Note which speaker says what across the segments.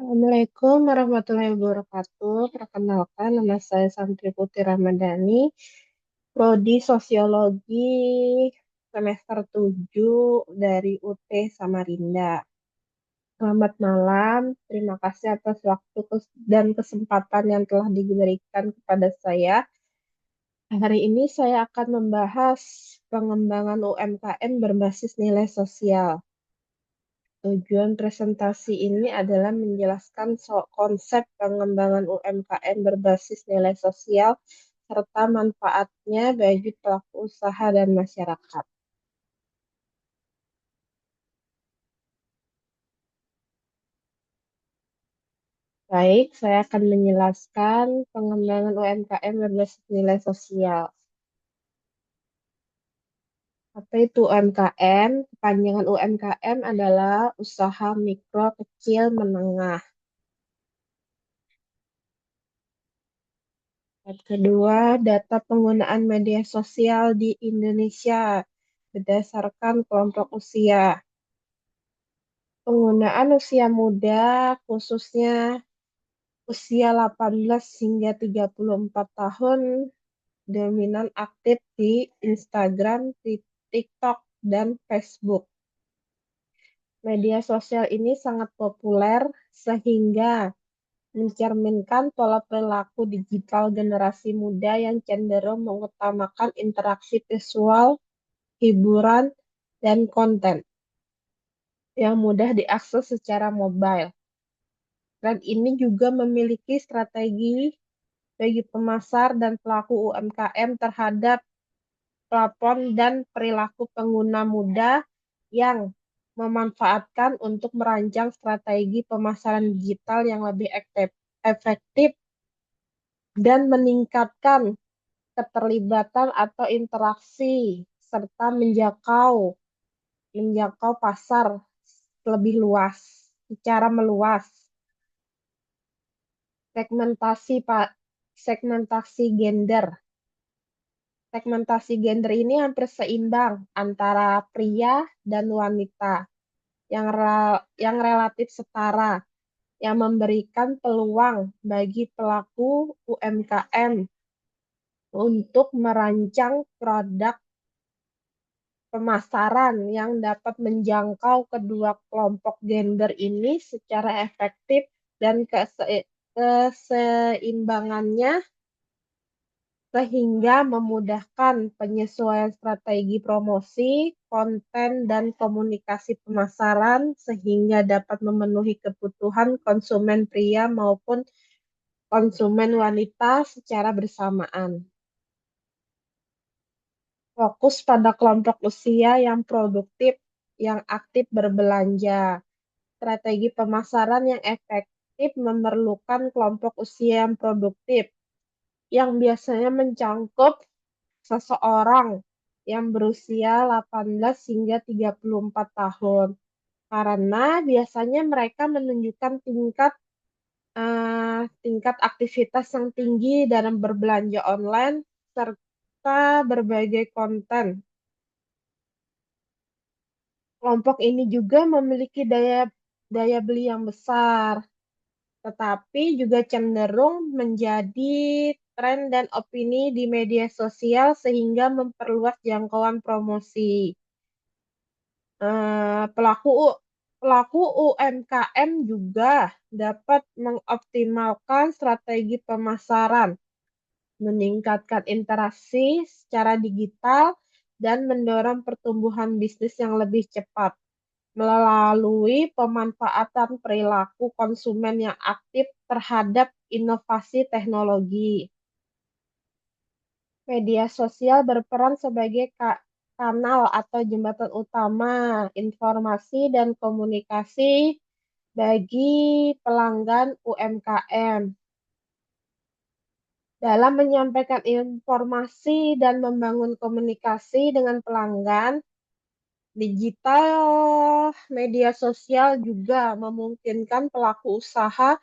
Speaker 1: Assalamualaikum warahmatullahi wabarakatuh. Perkenalkan, nama saya Santri Putri Ramadhani, Prodi Sosiologi semester 7 dari UT Samarinda. Selamat malam, terima kasih atas waktu dan kesempatan yang telah diberikan kepada saya. Hari ini saya akan membahas pengembangan UMKM berbasis nilai sosial. Tujuan presentasi ini adalah menjelaskan konsep pengembangan UMKM berbasis nilai sosial serta manfaatnya bagi pelaku usaha dan masyarakat. Baik, saya akan menjelaskan pengembangan UMKM berbasis nilai sosial. Apa itu UMKM? Kepanjangan UMKM adalah usaha mikro, kecil, menengah. Yang kedua, data penggunaan media sosial di Indonesia berdasarkan kelompok usia. Penggunaan usia muda, khususnya usia 18 hingga 34 tahun, dominan aktif di Instagram, di TikTok, dan Facebook. Media sosial ini sangat populer sehingga mencerminkan pola perilaku digital generasi muda yang cenderung mengutamakan interaksi visual, hiburan, dan konten yang mudah diakses secara mobile. Dan ini juga memiliki strategi bagi pemasar dan pelaku UMKM terhadap plafon dan perilaku pengguna muda yang memanfaatkan untuk merancang strategi pemasaran digital yang lebih efektif dan meningkatkan keterlibatan atau interaksi serta menjangkau pasar lebih luas, secara meluas. Segmentasi gender. Segmentasi gender ini hampir seimbang antara pria dan wanita yang relatif setara, yang memberikan peluang bagi pelaku UMKM untuk merancang produk pemasaran yang dapat menjangkau kedua kelompok gender ini secara efektif dan keseimbangannya sehingga memudahkan penyesuaian strategi promosi, konten, dan komunikasi pemasaran sehingga dapat memenuhi kebutuhan konsumen pria maupun konsumen wanita secara bersamaan. Fokus pada kelompok usia yang produktif, yang aktif berbelanja. Strategi pemasaran yang efektif memerlukan kelompok usia yang produktif, yang biasanya mencakup seseorang yang berusia 18 hingga 34 tahun. Karena biasanya mereka menunjukkan tingkat aktivitas yang tinggi dalam berbelanja online serta berbagai konten. Kelompok ini juga memiliki daya beli yang besar, tetapi juga cenderung menjadi tren dan opini di media sosial sehingga memperluas jangkauan promosi. Pelaku UMKM juga dapat mengoptimalkan strategi pemasaran, meningkatkan interaksi secara digital, dan mendorong pertumbuhan bisnis yang lebih cepat melalui pemanfaatan perilaku konsumen yang aktif terhadap inovasi teknologi. Media sosial berperan sebagai kanal atau jembatan utama informasi dan komunikasi bagi pelanggan UMKM. Dalam menyampaikan informasi dan membangun komunikasi dengan pelanggan, digital media sosial juga memungkinkan pelaku usaha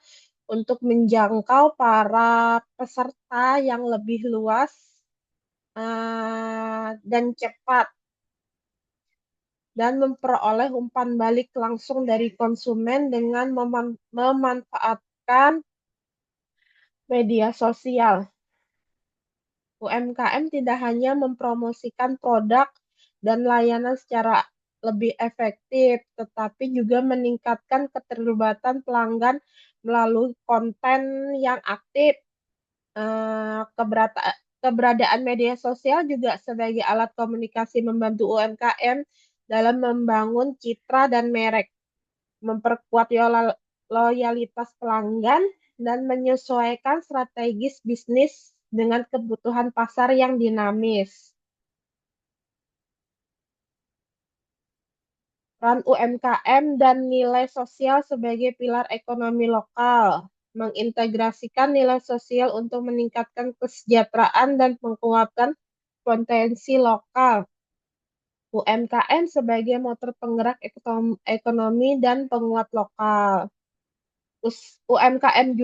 Speaker 1: untuk menjangkau para peserta yang lebih luas dan cepat. dan memperoleh umpan balik langsung dari konsumen dengan memanfaatkan media sosial. UMKM tidak hanya mempromosikan produk dan layanan secara lebih efektif, tetapi juga meningkatkan keterlibatan pelanggan melalui konten yang aktif. Keberadaan media sosial juga sebagai alat komunikasi membantu UMKM dalam membangun citra dan merek, memperkuat loyalitas pelanggan, dan menyesuaikan strategis bisnis dengan kebutuhan pasar yang dinamis. Peran UMKM dan nilai sosial sebagai pilar ekonomi lokal, mengintegrasikan nilai sosial untuk meningkatkan kesejahteraan dan menguatkan potensi lokal. UMKM sebagai motor penggerak ekonomi dan penguat lokal. UMKM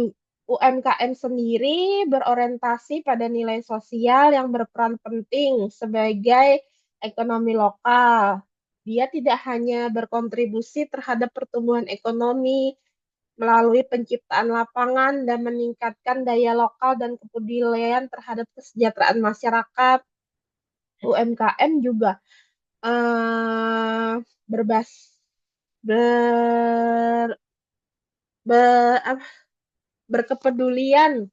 Speaker 1: UMKM sendiri berorientasi pada nilai sosial yang berperan penting sebagai ekonomi lokal. Dia tidak hanya berkontribusi terhadap pertumbuhan ekonomi melalui penciptaan lapangan dan meningkatkan daya lokal dan kepedulian terhadap kesejahteraan masyarakat. UMKM juga berbas ber, ber, berkepedulian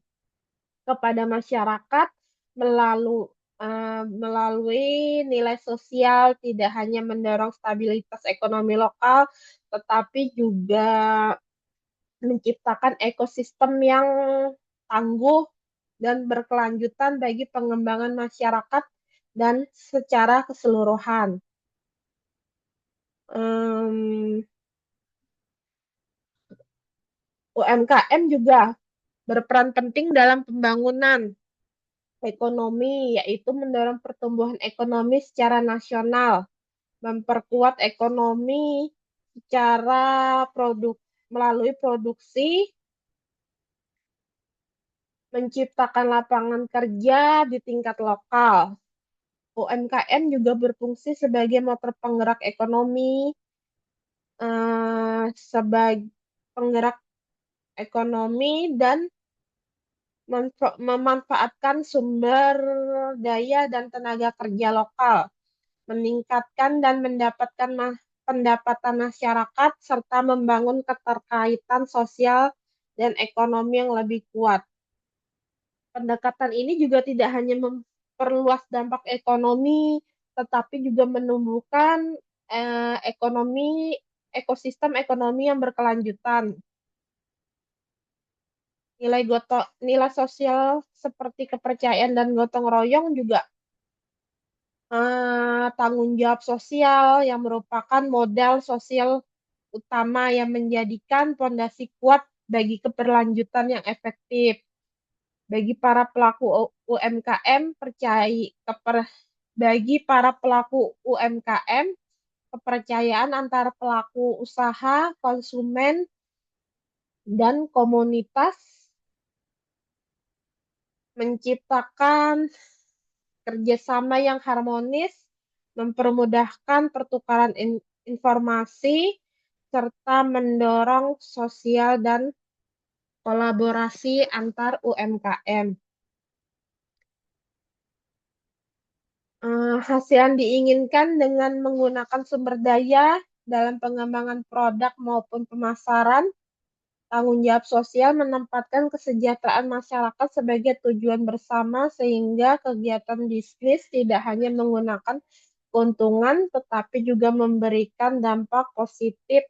Speaker 1: kepada masyarakat melalui melalui nilai sosial, tidak hanya mendorong stabilitas ekonomi lokal, tetapi juga menciptakan ekosistem yang tangguh dan berkelanjutan bagi pengembangan masyarakat dan secara keseluruhan. UMKM juga berperan penting dalam pembangunan ekonomi, yaitu mendorong pertumbuhan ekonomi secara nasional, memperkuat ekonomi secara melalui produksi, menciptakan lapangan kerja di tingkat lokal. UMKM juga berfungsi sebagai motor penggerak ekonomi, sebagai penggerak ekonomi dan memanfaatkan sumber daya dan tenaga kerja lokal, meningkatkan dan mendapatkan pendapatan masyarakat, serta membangun keterkaitan sosial dan ekonomi yang lebih kuat. Pendekatan ini juga tidak hanya memperluas dampak ekonomi, tetapi juga menumbuhkan ekosistem ekonomi yang berkelanjutan. Nilai sosial seperti kepercayaan dan gotong royong juga tanggung jawab sosial yang merupakan modal sosial utama yang menjadikan fondasi kuat bagi keberlanjutan yang efektif. Bagi para pelaku UMKM, kepercayaan antara pelaku usaha, konsumen, dan komunitas menciptakan kerjasama yang harmonis, mempermudahkan pertukaran informasi, serta mendorong sosial dan kolaborasi antar UMKM. Hasil yang diinginkan dengan menggunakan sumber daya dalam pengembangan produk maupun pemasaran, tanggung jawab sosial menempatkan kesejahteraan masyarakat sebagai tujuan bersama sehingga kegiatan bisnis tidak hanya menggunakan keuntungan tetapi juga memberikan dampak positif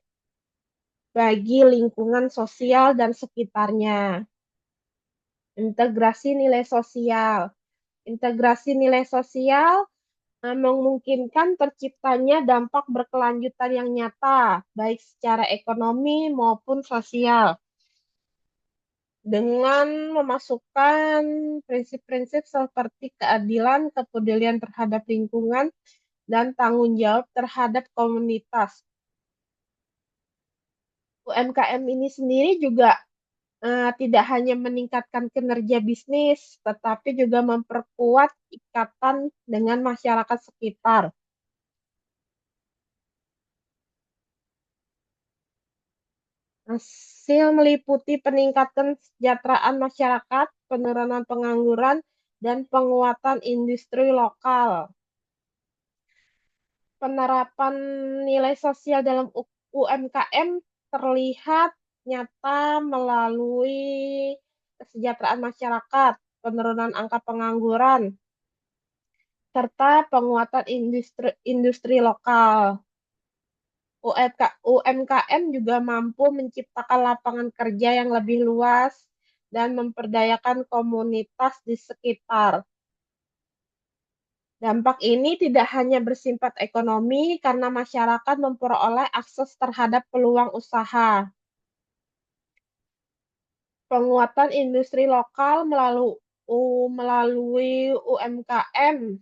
Speaker 1: bagi lingkungan sosial dan sekitarnya. Integrasi nilai sosial. Integrasi nilai sosial memungkinkan terciptanya dampak berkelanjutan yang nyata, baik secara ekonomi maupun sosial. Dengan memasukkan prinsip-prinsip seperti keadilan, kepedulian terhadap lingkungan, dan tanggung jawab terhadap komunitas. UMKM ini sendiri juga tidak hanya meningkatkan kinerja bisnis, tetapi juga memperkuat ikatan dengan masyarakat sekitar. Hasil meliputi peningkatan kesejahteraan masyarakat, penurunan pengangguran, dan penguatan industri lokal. Penerapan nilai sosial dalam UMKM terlihat nyata melalui kesejahteraan masyarakat, penurunan angka pengangguran, serta penguatan industri lokal. UMKM juga mampu menciptakan lapangan kerja yang lebih luas dan memperdayakan komunitas di sekitar. Dampak ini tidak hanya bersifat ekonomi karena masyarakat memperoleh akses terhadap peluang usaha. Penguatan industri lokal melalui UMKM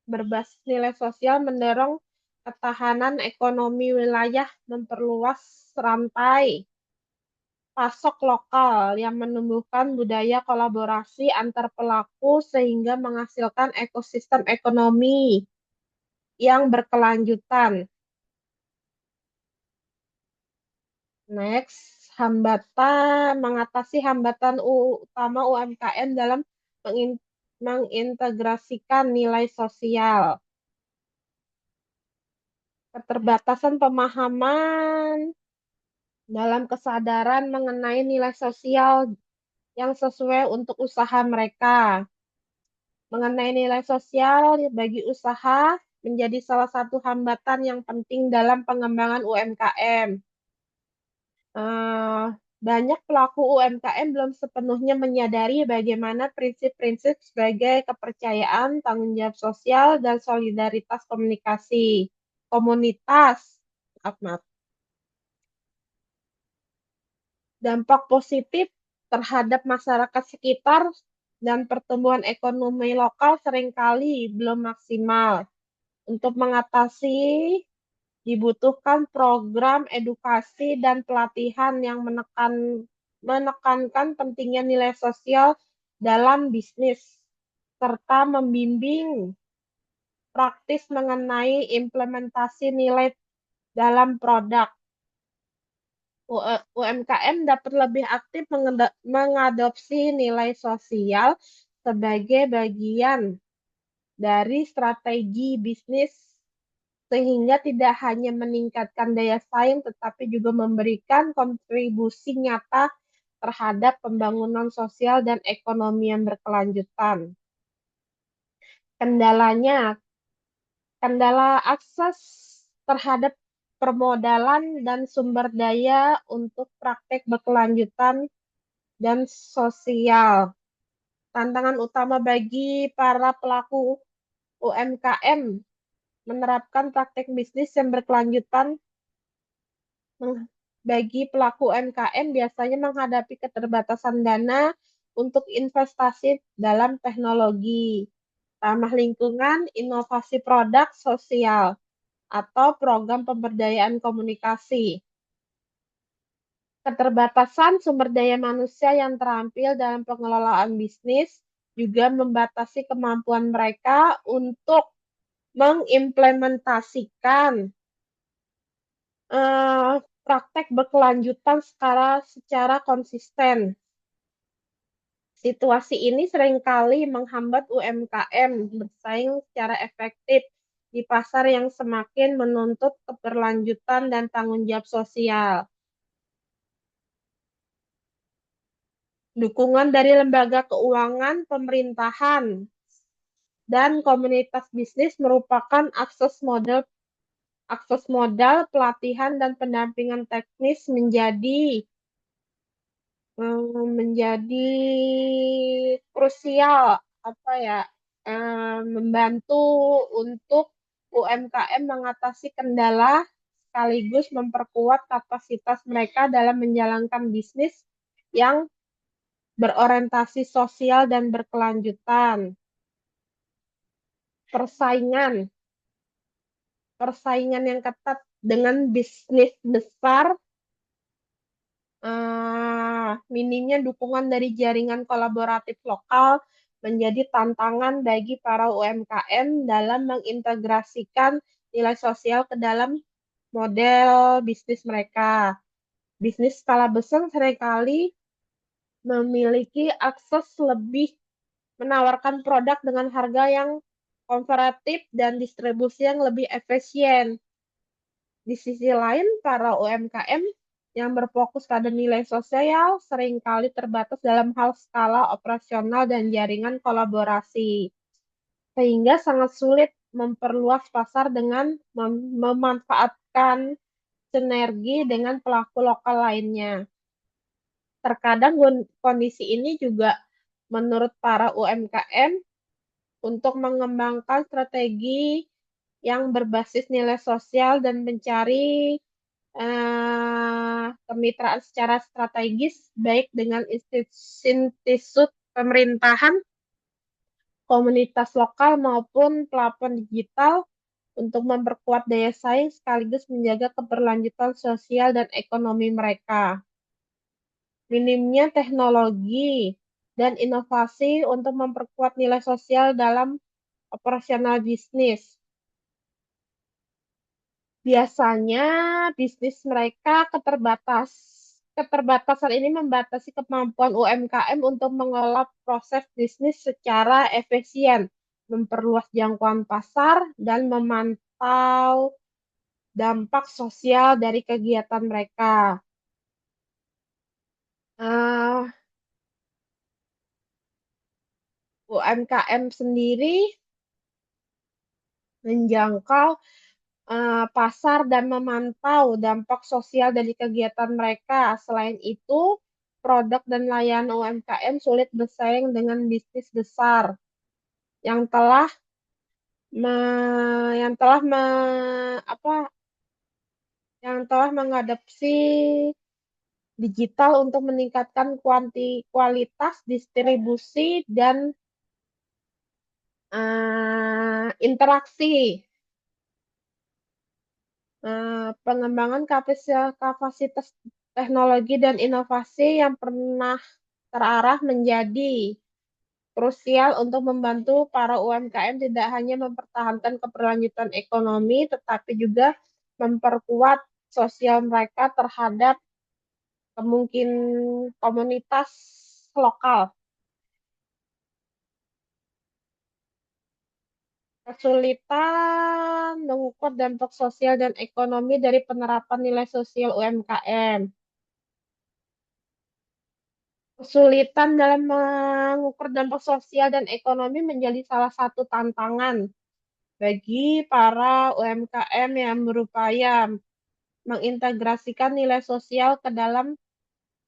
Speaker 1: berbasis nilai sosial mendorong ketahanan ekonomi wilayah, memperluas rantai pasok lokal yang menumbuhkan budaya kolaborasi antar pelaku sehingga menghasilkan ekosistem ekonomi yang berkelanjutan. Next, mengatasi hambatan utama UMKM dalam mengintegrasikan nilai sosial. Keterbatasan pemahaman dalam kesadaran mengenai nilai sosial yang sesuai untuk usaha mereka. Mengenai nilai sosial bagi usaha menjadi salah satu hambatan yang penting dalam pengembangan UMKM. Banyak pelaku UMKM belum sepenuhnya menyadari bagaimana prinsip-prinsip sebagai kepercayaan, tanggung jawab sosial, dan solidaritas komunitas. Maaf. Dampak positif terhadap masyarakat sekitar dan pertumbuhan ekonomi lokal seringkali belum maksimal. Untuk mengatasi dibutuhkan program edukasi dan pelatihan yang menekankan pentingnya nilai sosial dalam bisnis, serta membimbing praktis mengenai implementasi nilai dalam produk. UMKM dapat lebih aktif mengadopsi nilai sosial sebagai bagian dari strategi bisnis sehingga tidak hanya meningkatkan daya saing tetapi juga memberikan kontribusi nyata terhadap pembangunan sosial dan ekonomi yang berkelanjutan. Kendala akses terhadap permodalan dan sumber daya untuk praktek berkelanjutan dan sosial. Tantangan utama bagi para pelaku UMKM menerapkan praktek bisnis yang berkelanjutan bagi pelaku UMKM biasanya menghadapi keterbatasan dana untuk investasi dalam teknologi, ramah lingkungan, inovasi produk sosial, atau program pemberdayaan komunikasi. Keterbatasan sumber daya manusia yang terampil dalam pengelolaan bisnis juga membatasi kemampuan mereka untuk mengimplementasikan praktek berkelanjutan secara konsisten. Situasi ini seringkali menghambat UMKM bersaing secara efektif di pasar yang semakin menuntut keberlanjutan dan tanggung jawab sosial. Dukungan dari lembaga keuangan, pemerintahan, dan komunitas bisnis merupakan akses modal, pelatihan, dan pendampingan teknis menjadi krusial membantu untuk UMKM mengatasi kendala sekaligus memperkuat kapasitas mereka dalam menjalankan bisnis yang berorientasi sosial dan berkelanjutan. Persaingan yang ketat dengan bisnis besar, minimnya dukungan dari jaringan kolaboratif lokal menjadi tantangan bagi para UMKM dalam mengintegrasikan nilai sosial ke dalam model bisnis mereka. Bisnis skala besar seringkali memiliki akses lebih, menawarkan produk dengan harga yang komparatif dan distribusi yang lebih efisien. Di sisi lain, para UMKM yang berfokus pada nilai sosial seringkali terbatas dalam hal skala operasional dan jaringan kolaborasi, sehingga sangat sulit memperluas pasar dengan memanfaatkan sinergi dengan pelaku lokal lainnya. Terkadang kondisi ini juga menurut para UMKM untuk mengembangkan strategi yang berbasis nilai sosial dan mencari kemitraan secara strategis baik dengan institusi pemerintahan, komunitas lokal maupun platform digital untuk memperkuat daya saing sekaligus menjaga keberlanjutan sosial dan ekonomi mereka. Minimnya teknologi dan inovasi untuk memperkuat nilai sosial dalam operasional bisnis. Biasanya bisnis mereka keterbatas. Keterbatasan ini membatasi kemampuan UMKM untuk mengelola proses bisnis secara efisien, memperluas jangkauan pasar, dan memantau dampak sosial dari kegiatan mereka. UMKM sendiri menjangkau pasar dan memantau dampak sosial dari kegiatan mereka. Selain itu, produk dan layanan UMKM sulit bersaing dengan bisnis besar yang telah me, yang telah me, apa yang telah mengadopsi digital untuk meningkatkan kualitas distribusi dan interaksi. Pengembangan kapasitas teknologi dan inovasi yang pernah terarah menjadi krusial untuk membantu para UMKM tidak hanya mempertahankan keberlanjutan ekonomi, tetapi juga memperkuat sosial mereka terhadap kemungkinan komunitas lokal. Kesulitan mengukur dampak sosial dan ekonomi dari penerapan nilai sosial UMKM. Kesulitan dalam mengukur dampak sosial dan ekonomi menjadi salah satu tantangan bagi para UMKM yang berupaya mengintegrasikan nilai sosial ke dalam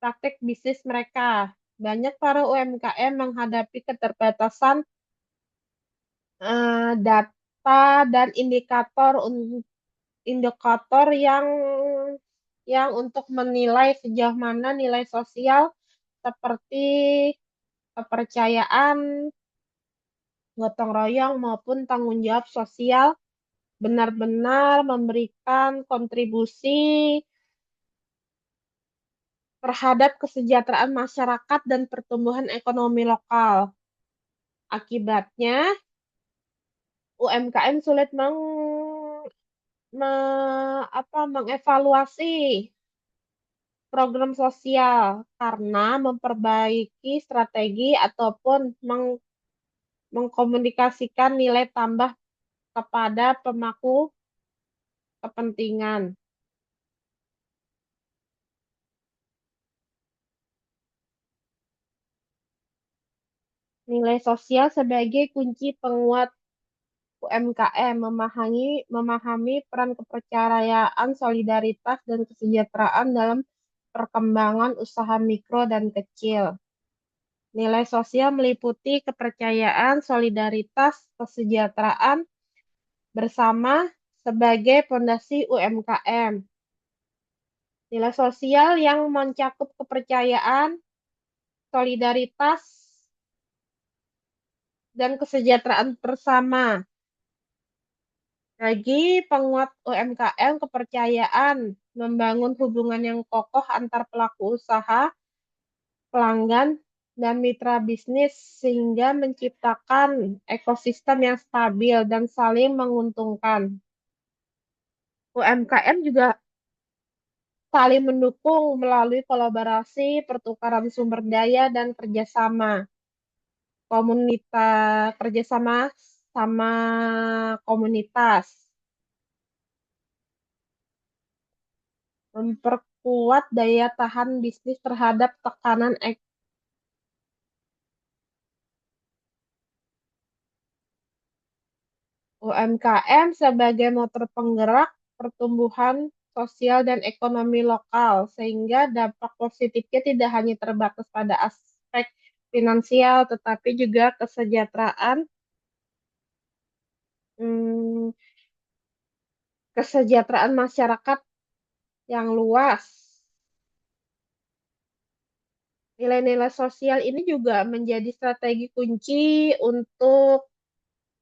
Speaker 1: praktik bisnis mereka. Banyak para UMKM menghadapi keterbatasan data dan indikator yang untuk menilai sejauh mana nilai sosial seperti kepercayaan, gotong royong maupun tanggung jawab sosial benar-benar memberikan kontribusi terhadap kesejahteraan masyarakat dan pertumbuhan ekonomi lokal. Akibatnya, UMKM sulit mengevaluasi program sosial karena memperbaiki strategi ataupun mengkomunikasikan nilai tambah kepada pemangku kepentingan. Nilai sosial sebagai kunci penguat UMKM memahami peran kepercayaan, solidaritas, dan kesejahteraan dalam perkembangan usaha mikro dan kecil. Nilai sosial meliputi kepercayaan, solidaritas, kesejahteraan bersama sebagai fondasi UMKM. Nilai sosial yang mencakup kepercayaan, solidaritas, dan kesejahteraan bersama. Bagi penguat UMKM, kepercayaan membangun hubungan yang kokoh antar pelaku usaha, pelanggan, dan mitra bisnis sehingga menciptakan ekosistem yang stabil dan saling menguntungkan. UMKM juga saling mendukung melalui kolaborasi, pertukaran sumber daya, dan kerjasama. Kerjasama sama komunitas. Memperkuat daya tahan bisnis terhadap tekanan UMKM sebagai motor penggerak pertumbuhan sosial dan ekonomi lokal, sehingga dampak positifnya tidak hanya terbatas pada aspek finansial, tetapi juga hmm, kesejahteraan masyarakat yang luas. Nilai-nilai sosial ini juga menjadi strategi kunci untuk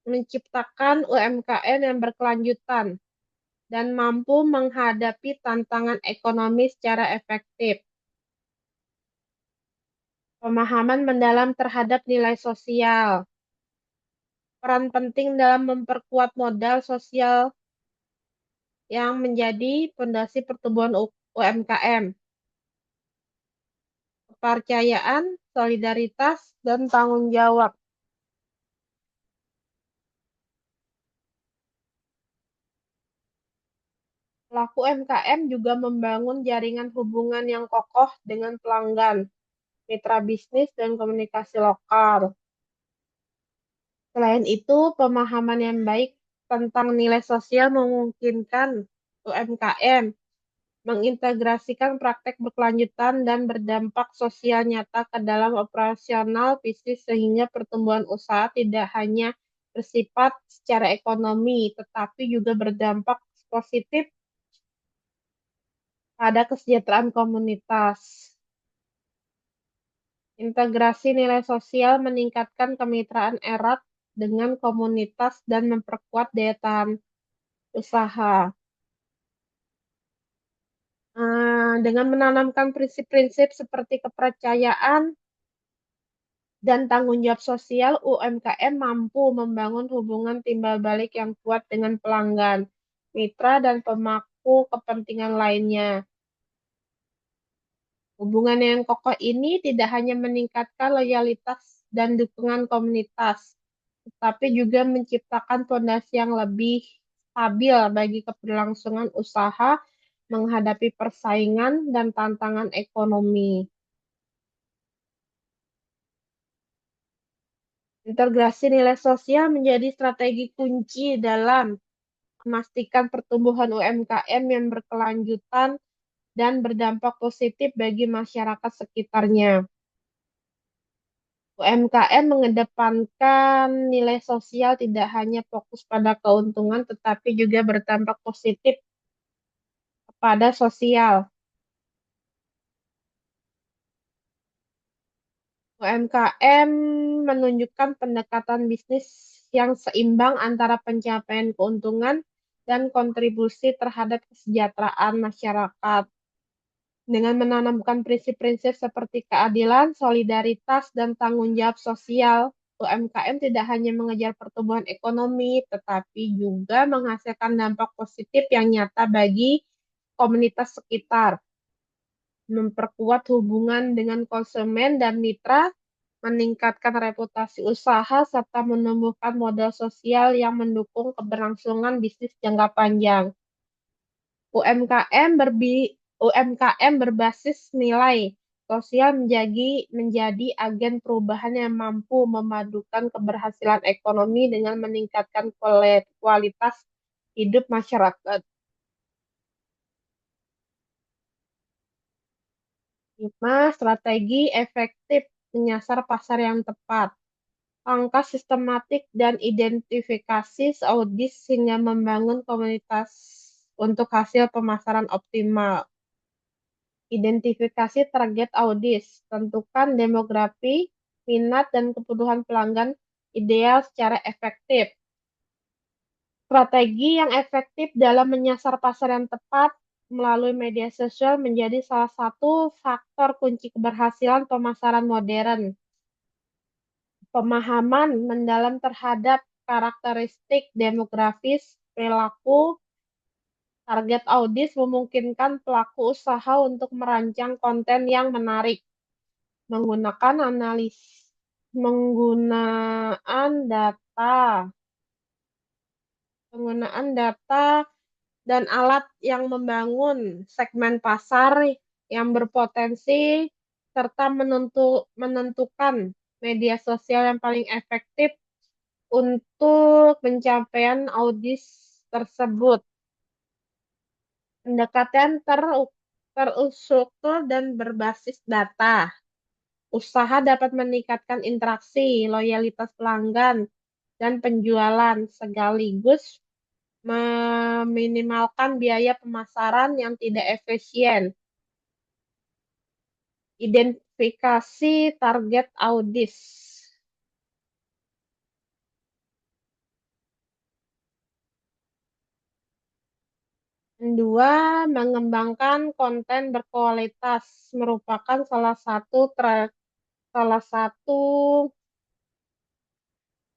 Speaker 1: menciptakan UMKM yang berkelanjutan dan mampu menghadapi tantangan ekonomi secara efektif. Pemahaman mendalam terhadap nilai sosial. Peran penting dalam memperkuat modal sosial yang menjadi fondasi pertumbuhan UMKM. Kepercayaan, solidaritas, dan tanggung jawab. Pelaku UMKM juga membangun jaringan hubungan yang kokoh dengan pelanggan, mitra bisnis, dan komunikasi lokal. Selain itu, pemahaman yang baik tentang nilai sosial memungkinkan UMKM mengintegrasikan praktek berkelanjutan dan berdampak sosial nyata ke dalam operasional bisnis sehingga pertumbuhan usaha tidak hanya bersifat secara ekonomi, tetapi juga berdampak positif pada kesejahteraan komunitas. Integrasi nilai sosial meningkatkan kemitraan erat dengan komunitas dan memperkuat daya tahan usaha. Dengan menanamkan prinsip-prinsip seperti kepercayaan dan tanggung jawab sosial, UMKM mampu membangun hubungan timbal balik yang kuat dengan pelanggan, mitra, dan pemangku kepentingan lainnya. Hubungan yang kokoh ini tidak hanya meningkatkan loyalitas dan dukungan komunitas, tetapi juga menciptakan fondasi yang lebih stabil bagi keberlangsungan usaha menghadapi persaingan dan tantangan ekonomi. Integrasi nilai sosial menjadi strategi kunci dalam memastikan pertumbuhan UMKM yang berkelanjutan dan berdampak positif bagi masyarakat sekitarnya. UMKM mengedepankan nilai sosial tidak hanya fokus pada keuntungan, tetapi juga berdampak positif kepada sosial. UMKM menunjukkan pendekatan bisnis yang seimbang antara pencapaian keuntungan dan kontribusi terhadap kesejahteraan masyarakat. Dengan menanamkan prinsip-prinsip seperti keadilan, solidaritas, dan tanggung jawab sosial, UMKM tidak hanya mengejar pertumbuhan ekonomi, tetapi juga menghasilkan dampak positif yang nyata bagi komunitas sekitar, memperkuat hubungan dengan konsumen dan mitra, meningkatkan reputasi usaha, serta menumbuhkan modal sosial yang mendukung keberlangsungan bisnis jangka panjang. UMKM UMKM berbasis nilai sosial menjadi agen perubahan yang mampu memadukan keberhasilan ekonomi dengan meningkatkan kualitas hidup masyarakat. 5. Strategi efektif menyasar pasar yang tepat. Langkah sistematik dan identifikasi audit sehingga membangun komunitas untuk hasil pemasaran optimal. Identifikasi target audis, tentukan demografi, minat, dan kebutuhan pelanggan ideal secara efektif. Strategi yang efektif dalam menyasar pasar yang tepat melalui media sosial menjadi salah satu faktor kunci keberhasilan pemasaran modern. Pemahaman mendalam terhadap karakteristik demografis, perilaku, Target audiens memungkinkan pelaku usaha untuk merancang konten yang menarik, menggunakan penggunaan data, penggunaan data dan alat yang membangun segmen pasar yang berpotensi serta menentukan media sosial yang paling efektif untuk pencapaian audiens tersebut. Pendekatan terstruktur dan berbasis data. Usaha dapat meningkatkan interaksi, loyalitas pelanggan, dan penjualan sekaligus meminimalkan biaya pemasaran yang tidak efisien. Identifikasi target audiens. Kedua, mengembangkan konten berkualitas merupakan salah satu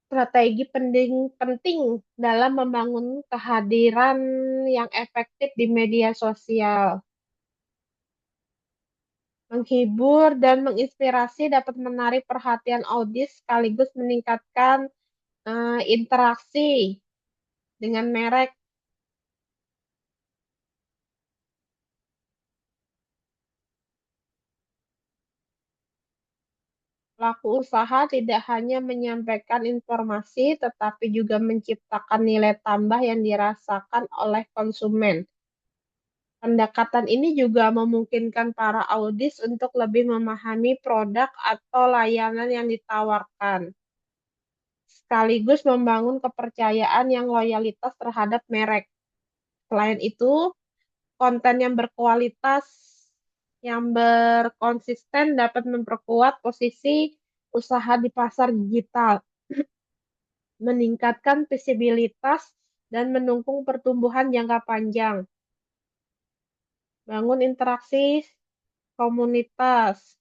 Speaker 1: strategi penting dalam membangun kehadiran yang efektif di media sosial. Menghibur dan menginspirasi dapat menarik perhatian audiens sekaligus meningkatkan interaksi dengan merek. Pelaku usaha tidak hanya menyampaikan informasi, tetapi juga menciptakan nilai tambah yang dirasakan oleh konsumen. Pendekatan ini juga memungkinkan para audis untuk lebih memahami produk atau layanan yang ditawarkan, sekaligus membangun kepercayaan yang loyalitas terhadap merek. Selain itu, konten yang berkualitas, yang berkonsisten dapat memperkuat posisi usaha di pasar digital, meningkatkan visibilitas, dan mendukung pertumbuhan jangka panjang. Bangun interaksi komunitas.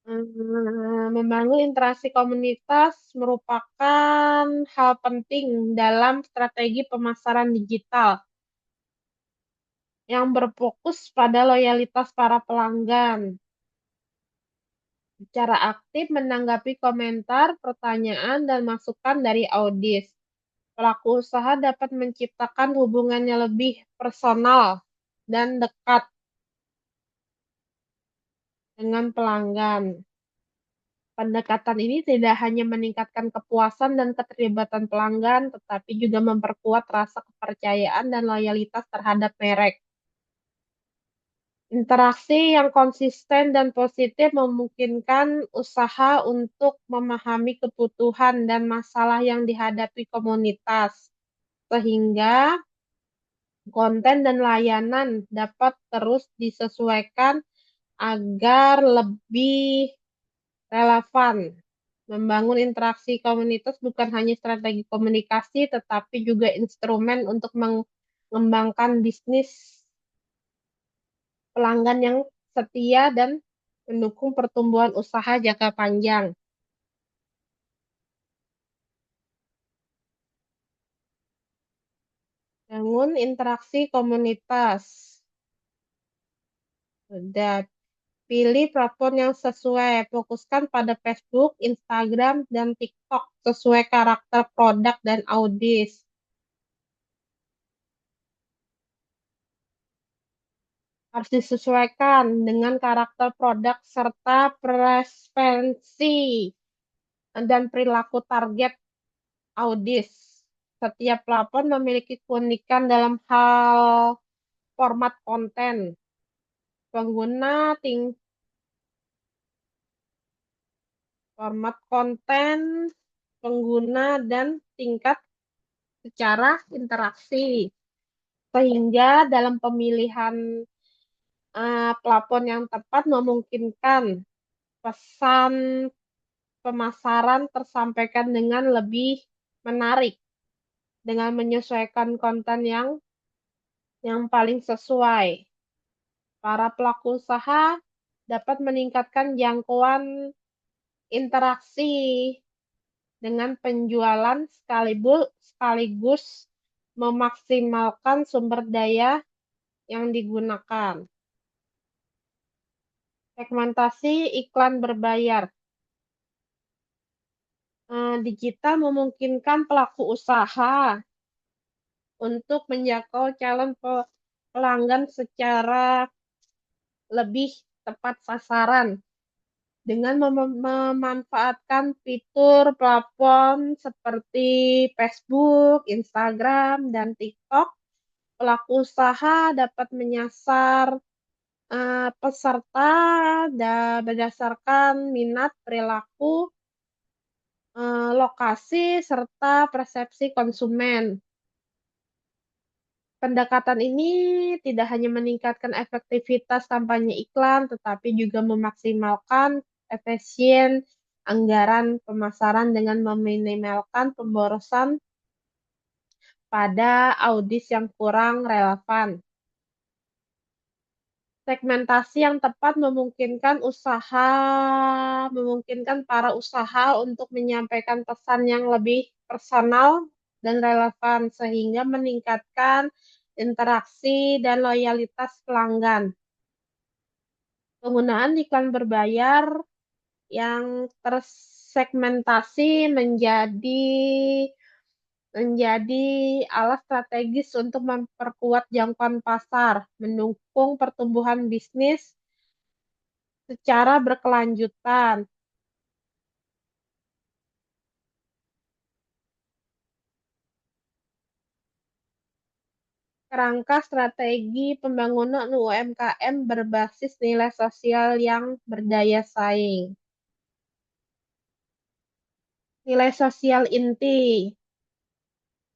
Speaker 1: Membangun interaksi komunitas merupakan hal penting dalam strategi pemasaran digital yang berfokus pada loyalitas para pelanggan. Secara aktif menanggapi komentar, pertanyaan, dan masukan dari audiens. Pelaku usaha dapat menciptakan hubungannya lebih personal dan dekat dengan pelanggan. Pendekatan ini tidak hanya meningkatkan kepuasan dan keterlibatan pelanggan, tetapi juga memperkuat rasa kepercayaan dan loyalitas terhadap merek. Interaksi yang konsisten dan positif memungkinkan usaha untuk memahami kebutuhan dan masalah yang dihadapi komunitas, sehingga konten dan layanan dapat terus disesuaikan agar lebih relevan. Membangun interaksi komunitas bukan hanya strategi komunikasi, tetapi juga instrumen untuk mengembangkan bisnis pelanggan yang setia dan mendukung pertumbuhan usaha jangka panjang. Bangun interaksi komunitas. Sudah. Pilih platform yang sesuai. Fokuskan pada Facebook, Instagram, dan TikTok sesuai karakter produk dan audiens. Harus disesuaikan dengan karakter produk serta preferensi dan perilaku target audiens. Setiap platform memiliki keunikan dalam hal format konten. Pengguna format konten, pengguna, dan tingkat secara interaksi. Sehingga dalam pemilihan platform yang tepat memungkinkan pesan pemasaran tersampaikan dengan lebih menarik dengan menyesuaikan konten yang paling sesuai. Para pelaku usaha dapat meningkatkan jangkauan interaksi dengan penjualan sekaligus memaksimalkan sumber daya yang digunakan. Segmentasi iklan berbayar. Digital memungkinkan pelaku usaha untuk menjangkau calon pelanggan secara lebih tepat sasaran dengan memanfaatkan fitur platform seperti Facebook, Instagram, dan TikTok. Pelaku usaha dapat menyasar peserta berdasarkan minat, perilaku, lokasi, serta persepsi konsumen. Pendekatan ini tidak hanya meningkatkan efektivitas kampanye iklan, tetapi juga memaksimalkan efisien anggaran pemasaran dengan meminimalkan pemborosan pada audiens yang kurang relevan. Segmentasi yang tepat memungkinkan para usaha untuk menyampaikan pesan yang lebih personal dan relevan sehingga meningkatkan interaksi dan loyalitas pelanggan. Penggunaan iklan berbayar yang tersegmentasi menjadi alat strategis untuk memperkuat jangkauan pasar, mendukung pertumbuhan bisnis secara berkelanjutan. Kerangka strategi pembangunan UMKM berbasis nilai sosial yang berdaya saing. Nilai sosial inti.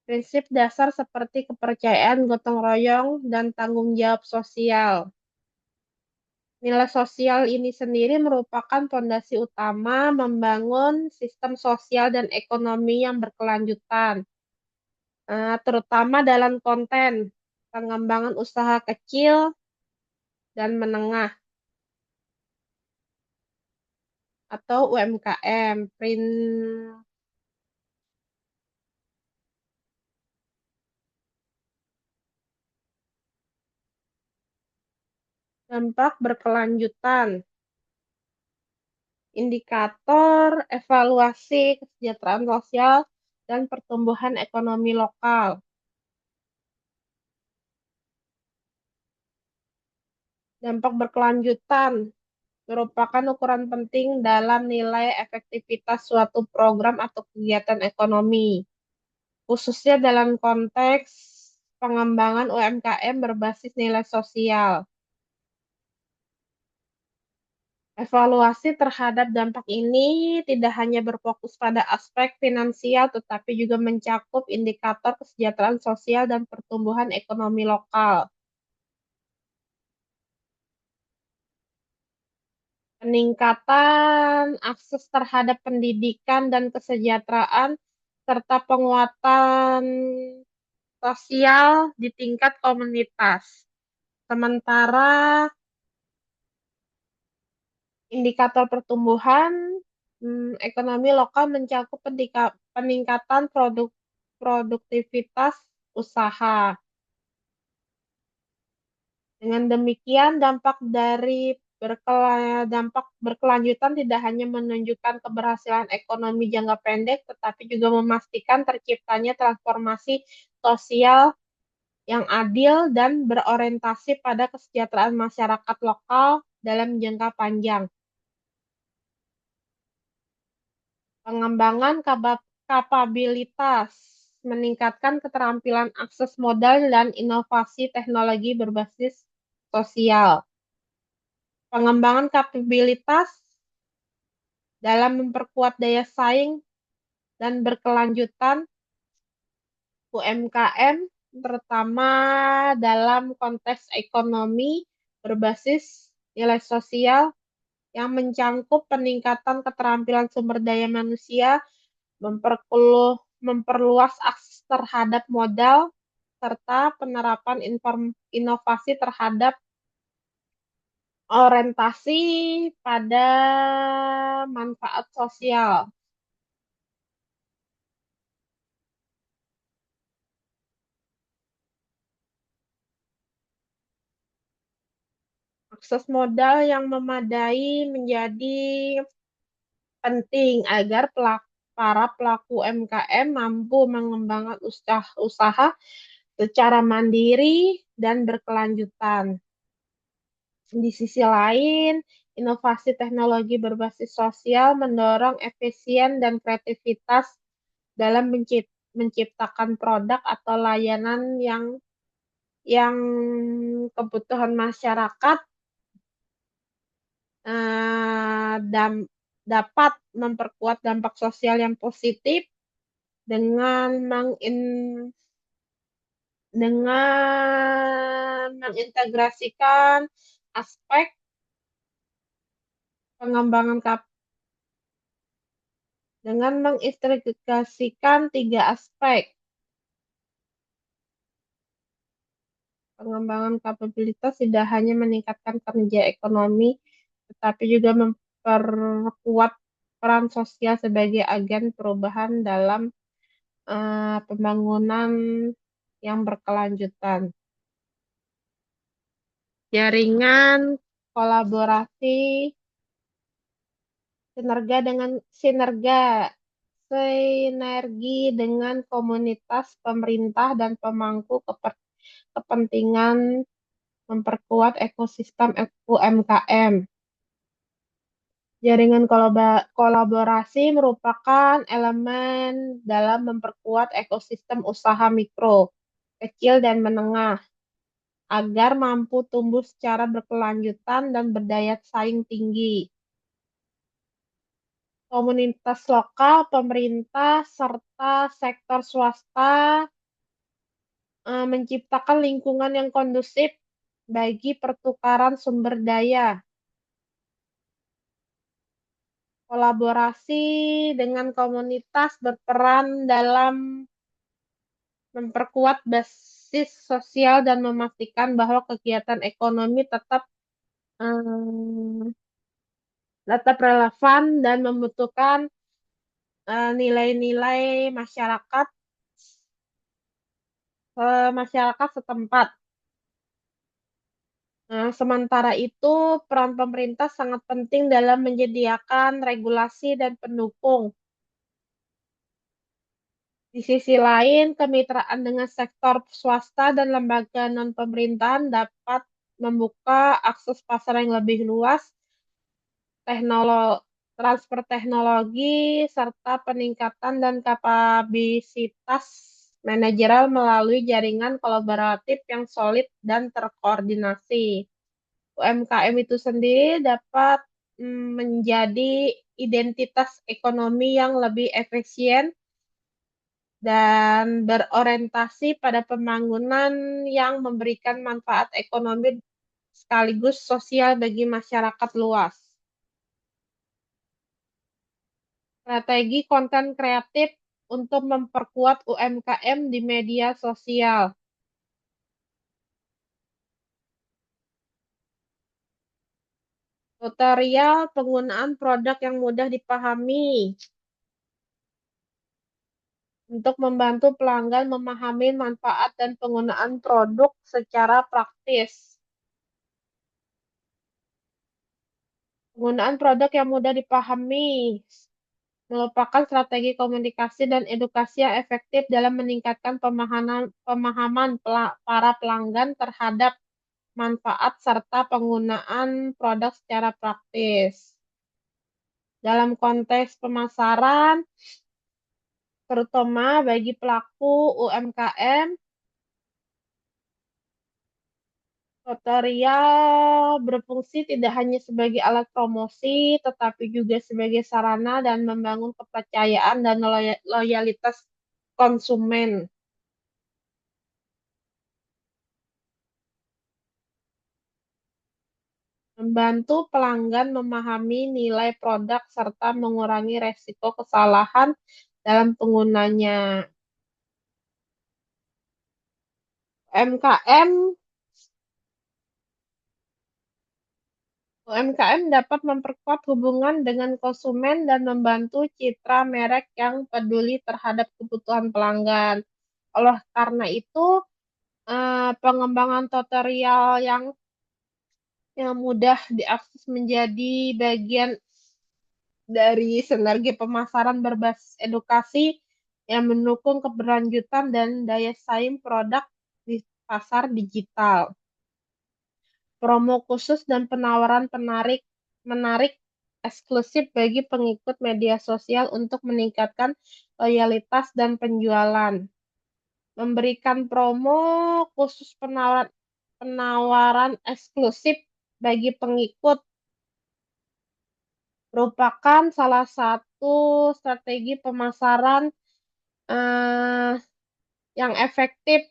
Speaker 1: Prinsip dasar seperti kepercayaan, gotong royong, dan tanggung jawab sosial. Nilai sosial ini sendiri merupakan fondasi utama membangun sistem sosial dan ekonomi yang berkelanjutan, terutama dalam konten pengembangan usaha kecil dan menengah atau UMKM. Dampak berkelanjutan. Indikator evaluasi kesejahteraan sosial dan pertumbuhan ekonomi lokal. Dampak berkelanjutan merupakan ukuran penting dalam nilai efektivitas suatu program atau kegiatan ekonomi, khususnya dalam konteks pengembangan UMKM berbasis nilai sosial. Evaluasi terhadap dampak ini tidak hanya berfokus pada aspek finansial, tetapi juga mencakup indikator kesejahteraan sosial dan pertumbuhan ekonomi lokal. Peningkatan akses terhadap pendidikan dan kesejahteraan, serta penguatan sosial di tingkat komunitas. Sementara indikator pertumbuhan ekonomi lokal mencakup peningkatan produktivitas usaha. Dengan demikian, dampak berkelanjutan tidak hanya menunjukkan keberhasilan ekonomi jangka pendek, tetapi juga memastikan terciptanya transformasi sosial yang adil dan berorientasi pada kesejahteraan masyarakat lokal dalam jangka panjang. Pengembangan kapabilitas, meningkatkan keterampilan akses modal dan inovasi teknologi berbasis sosial. Pengembangan kapabilitas dalam memperkuat daya saing dan berkelanjutan UMKM, terutama dalam konteks ekonomi berbasis nilai sosial yang mencakup peningkatan keterampilan sumber daya manusia, memperluas akses terhadap modal, serta penerapan inovasi terhadap orientasi pada manfaat sosial. Akses modal yang memadai menjadi penting agar para pelaku UMKM mampu mengembangkan usaha secara mandiri dan berkelanjutan. Di sisi lain, inovasi teknologi berbasis sosial mendorong efisien dan kreativitas dalam menciptakan produk atau layanan yang kebutuhan masyarakat dapat memperkuat dampak sosial yang positif dengan mengintegrasikan aspek pengembangan dengan mengintegrasikan tiga aspek pengembangan kapabilitas tidak hanya meningkatkan kerja ekonomi tetapi juga memperkuat peran sosial sebagai agen perubahan dalam pembangunan yang berkelanjutan. Jaringan kolaborasi sinergi dengan komunitas pemerintah dan pemangku kepentingan memperkuat ekosistem UMKM. Jaringan kolaborasi merupakan elemen dalam memperkuat ekosistem usaha mikro, kecil, dan menengah agar mampu tumbuh secara berkelanjutan dan berdaya saing tinggi. Komunitas lokal, pemerintah, serta sektor swasta menciptakan lingkungan yang kondusif bagi pertukaran sumber daya. Kolaborasi dengan komunitas berperan dalam memperkuat basis sosial dan memastikan bahwa kegiatan ekonomi tetap relevan dan membutuhkan nilai-nilai masyarakat setempat. Sementara itu, peran pemerintah sangat penting dalam menyediakan regulasi dan pendukung. Di sisi lain, kemitraan dengan sektor swasta dan lembaga non-pemerintahan dapat membuka akses pasar yang lebih luas, transfer teknologi, serta peningkatan dan kapabilitas manajerial melalui jaringan kolaboratif yang solid dan terkoordinasi. UMKM itu sendiri dapat menjadi identitas ekonomi yang lebih efisien dan berorientasi pada pembangunan yang memberikan manfaat ekonomi sekaligus sosial bagi masyarakat luas. Strategi konten kreatif untuk memperkuat UMKM di media sosial. Tutorial penggunaan produk yang mudah dipahami untuk membantu pelanggan memahami manfaat dan penggunaan produk secara praktis. Penggunaan produk yang mudah dipahami merupakan strategi komunikasi dan edukasi yang efektif dalam meningkatkan pemahaman para pelanggan terhadap manfaat serta penggunaan produk secara praktis. Dalam konteks pemasaran, terutama bagi pelaku UMKM, tutorial berfungsi tidak hanya sebagai alat promosi, tetapi juga sebagai sarana dan membangun kepercayaan dan loyalitas konsumen. Membantu pelanggan memahami nilai produk serta mengurangi resiko kesalahan dalam penggunanya. UMKM dapat memperkuat hubungan dengan konsumen dan membantu citra merek yang peduli terhadap kebutuhan pelanggan. Oleh karena itu, pengembangan tutorial yang yang mudah diakses menjadi bagian dari sinergi pemasaran berbasis edukasi yang mendukung keberlanjutan dan daya saing produk di pasar digital. Promo khusus dan penawaran menarik eksklusif bagi pengikut media sosial untuk meningkatkan loyalitas dan penjualan. Memberikan promo khusus penawaran eksklusif bagi pengikut merupakan salah satu strategi pemasaran eh, yang efektif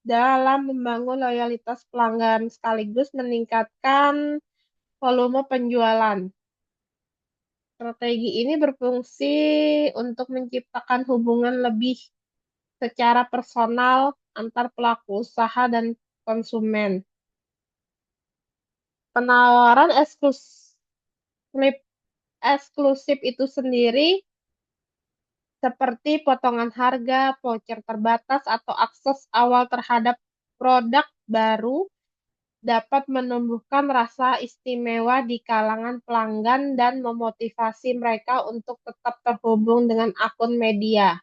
Speaker 1: dalam membangun loyalitas pelanggan sekaligus meningkatkan volume penjualan. Strategi ini berfungsi untuk menciptakan hubungan lebih secara personal antar pelaku usaha dan konsumen. Penawaran eksklusif itu sendiri seperti potongan harga, voucher terbatas, atau akses awal terhadap produk baru dapat menumbuhkan rasa istimewa di kalangan pelanggan dan memotivasi mereka untuk tetap terhubung dengan akun media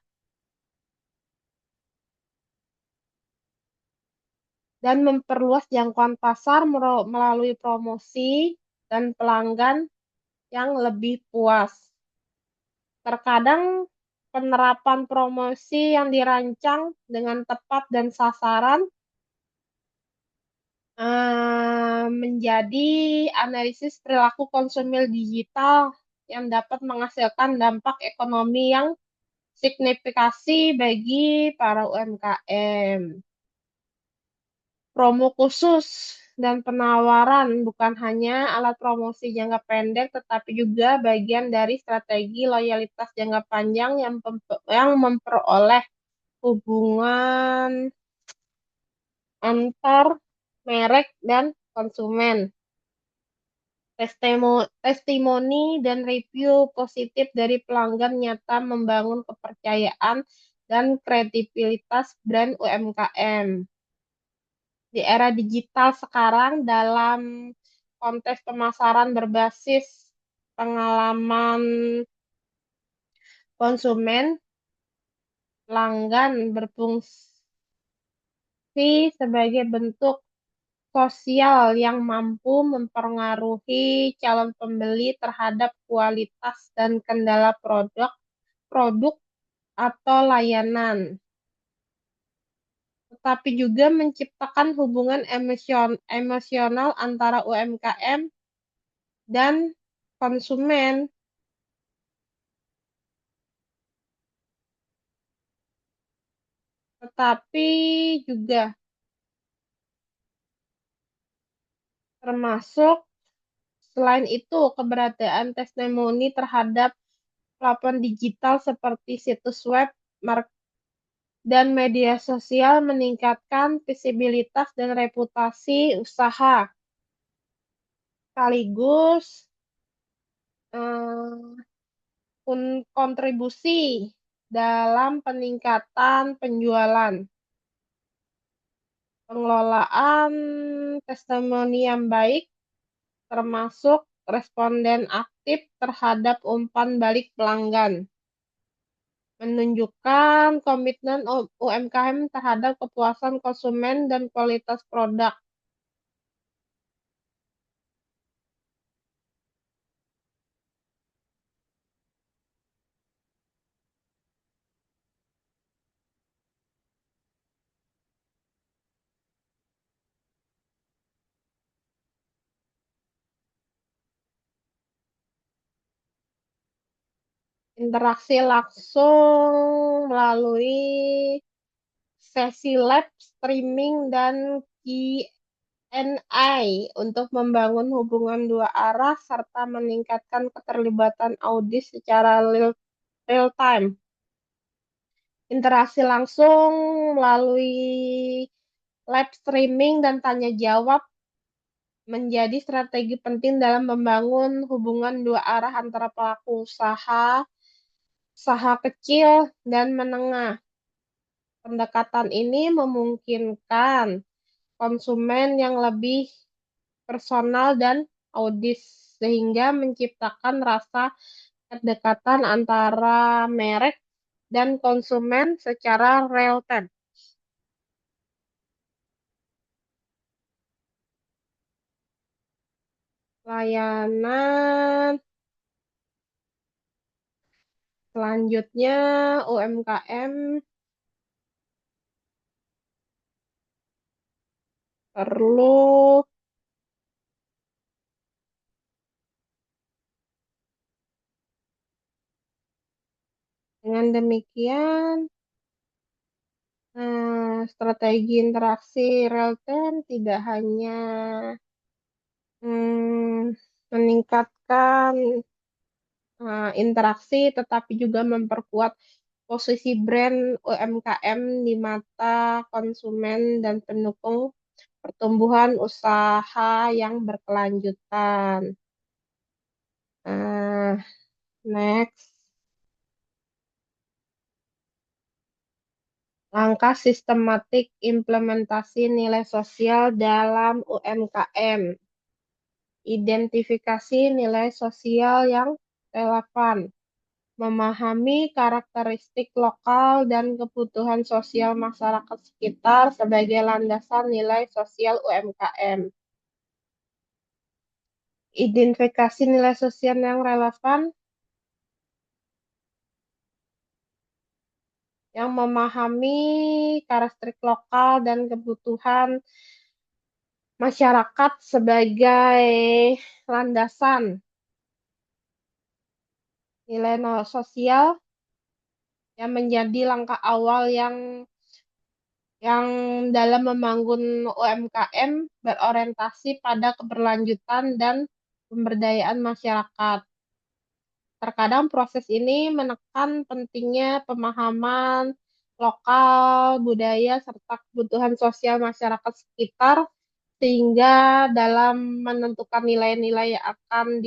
Speaker 1: dan memperluas jangkauan pasar melalui promosi dan pelanggan yang lebih puas. Terkadang penerapan promosi yang dirancang dengan tepat dan sasaran menjadi analisis perilaku konsumen digital yang dapat menghasilkan dampak ekonomi yang signifikasi bagi para UMKM. Promo khusus dan penawaran bukan hanya alat promosi jangka pendek, tetapi juga bagian dari strategi loyalitas jangka panjang yang memperoleh hubungan antar merek dan konsumen. Testimoni dan review positif dari pelanggan nyata membangun kepercayaan dan kredibilitas brand UMKM. Di era digital sekarang, dalam konteks pemasaran berbasis pengalaman konsumen, pelanggan berfungsi sebagai bentuk sosial yang mampu mempengaruhi calon pembeli terhadap kualitas dan kendala produk atau layanan, tetapi juga menciptakan hubungan emosional antara UMKM dan konsumen, tetapi juga termasuk selain itu keberadaan testimoni terhadap platform digital seperti situs web, dan media sosial meningkatkan visibilitas dan reputasi usaha, sekaligus eh, kontribusi dalam peningkatan penjualan. Pengelolaan testimoni yang baik, termasuk responden aktif terhadap umpan balik pelanggan, menunjukkan komitmen UMKM terhadap kepuasan konsumen dan kualitas produk. Interaksi langsung melalui sesi live streaming dan Q&A untuk membangun hubungan dua arah serta meningkatkan keterlibatan audis secara real time. Interaksi langsung melalui live streaming dan tanya jawab menjadi strategi penting dalam membangun hubungan dua arah antara pelaku usaha kecil dan menengah. Pendekatan ini memungkinkan konsumen yang lebih personal dan audis, sehingga menciptakan rasa kedekatan antara merek dan konsumen secara real time. Layanan selanjutnya UMKM perlu dengan demikian strategi interaksi real time tidak hanya meningkatkan interaksi tetapi juga memperkuat posisi brand UMKM di mata konsumen dan pendukung pertumbuhan usaha yang berkelanjutan. Nah, next, langkah sistematik implementasi nilai sosial dalam UMKM. Identifikasi nilai sosial yang relevan, memahami karakteristik lokal dan kebutuhan sosial masyarakat sekitar sebagai landasan nilai sosial UMKM. Identifikasi nilai sosial yang relevan, yang memahami karakteristik lokal dan kebutuhan masyarakat sebagai landasan nilai sosial yang menjadi langkah awal yang dalam membangun UMKM berorientasi pada keberlanjutan dan pemberdayaan masyarakat. Terkadang proses ini menekan pentingnya pemahaman lokal, budaya, serta kebutuhan sosial masyarakat sekitar, sehingga dalam menentukan nilai-nilai yang akan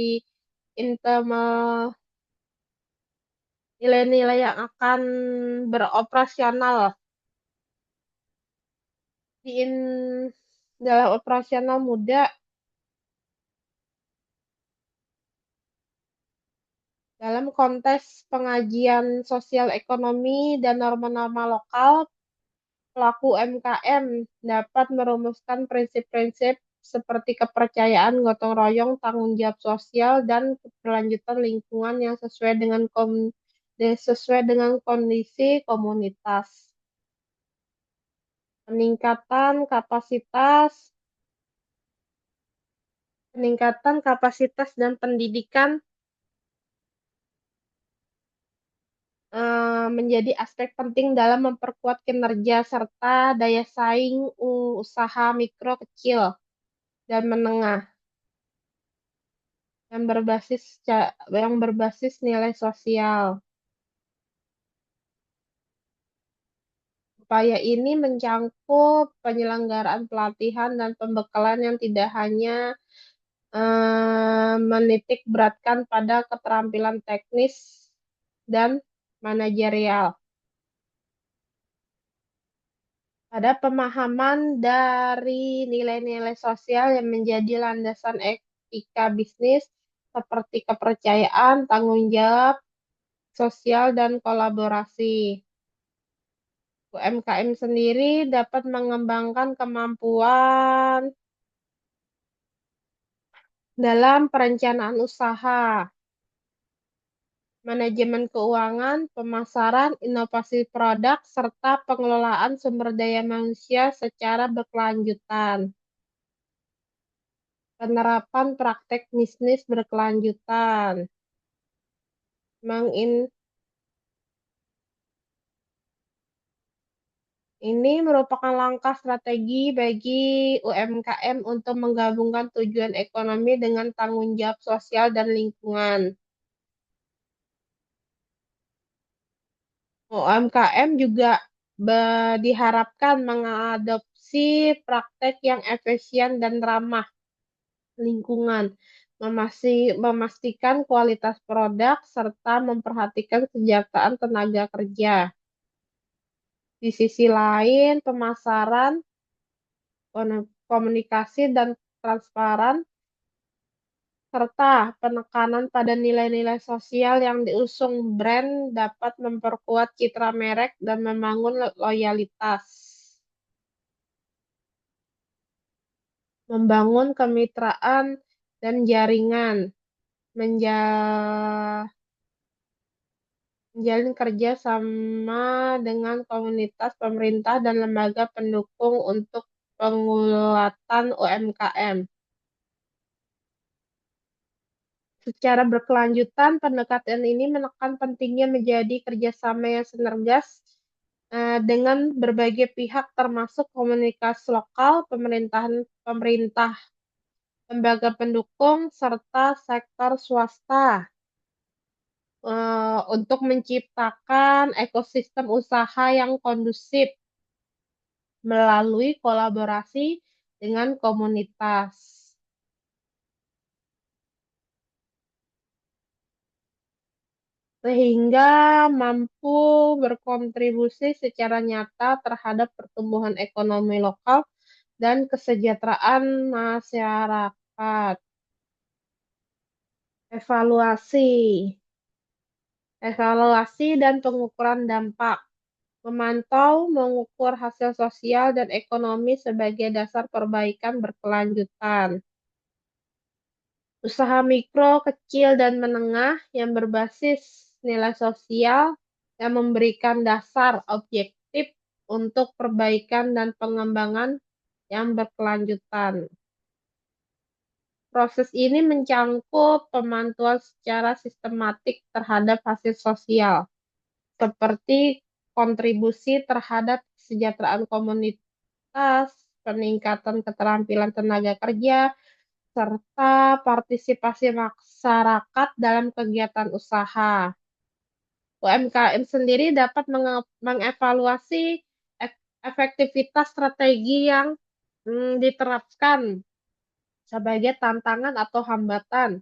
Speaker 1: nilai-nilai yang akan beroperasional di dalam operasional muda dalam konteks pengajian sosial ekonomi dan norma-norma lokal, pelaku UMKM dapat merumuskan prinsip-prinsip seperti kepercayaan gotong royong, tanggung jawab sosial, dan keberlanjutan lingkungan yang sesuai dengan kondisi komunitas. Peningkatan kapasitas, peningkatan kapasitas dan pendidikan menjadi aspek penting dalam memperkuat kinerja serta daya saing usaha mikro, kecil, dan menengah yang berbasis nilai sosial. Upaya ini mencangkup penyelenggaraan pelatihan dan pembekalan yang tidak hanya menitik beratkan pada keterampilan teknis dan manajerial, ada pemahaman dari nilai-nilai sosial yang menjadi landasan etika bisnis seperti kepercayaan, tanggung jawab sosial, dan kolaborasi. UMKM sendiri dapat mengembangkan kemampuan dalam perencanaan usaha, manajemen keuangan, pemasaran, inovasi produk, serta pengelolaan sumber daya manusia secara berkelanjutan. Penerapan praktek bisnis berkelanjutan. Ini merupakan langkah strategi bagi UMKM untuk menggabungkan tujuan ekonomi dengan tanggung jawab sosial dan lingkungan. UMKM juga diharapkan mengadopsi praktek yang efisien dan ramah lingkungan, memastikan kualitas produk, serta memperhatikan kesejahteraan tenaga kerja. Di sisi lain, pemasaran komunikasi dan transparan, serta penekanan pada nilai-nilai sosial yang diusung brand dapat memperkuat citra merek dan membangun loyalitas. Membangun kemitraan dan jaringan, menjalin kerja sama dengan komunitas pemerintah dan lembaga pendukung untuk penguatan UMKM. Secara berkelanjutan, pendekatan ini menekan pentingnya menjadi kerjasama yang sinergis dengan berbagai pihak termasuk komunitas lokal, pemerintah, lembaga pendukung, serta sektor swasta untuk menciptakan ekosistem usaha yang kondusif melalui kolaborasi dengan komunitas. Sehingga mampu berkontribusi secara nyata terhadap pertumbuhan ekonomi lokal dan kesejahteraan masyarakat. Evaluasi dan pengukuran dampak. Memantau, mengukur hasil sosial dan ekonomi sebagai dasar perbaikan berkelanjutan. Usaha mikro, kecil, dan menengah yang berbasis nilai sosial yang memberikan dasar objektif untuk perbaikan dan pengembangan yang berkelanjutan. Proses ini mencangkup pemantauan secara sistematik terhadap hasil sosial, seperti kontribusi terhadap kesejahteraan komunitas, peningkatan keterampilan tenaga kerja, serta partisipasi masyarakat dalam kegiatan usaha. UMKM sendiri dapat mengevaluasi efektivitas strategi yang diterapkan sebagai tantangan atau hambatan.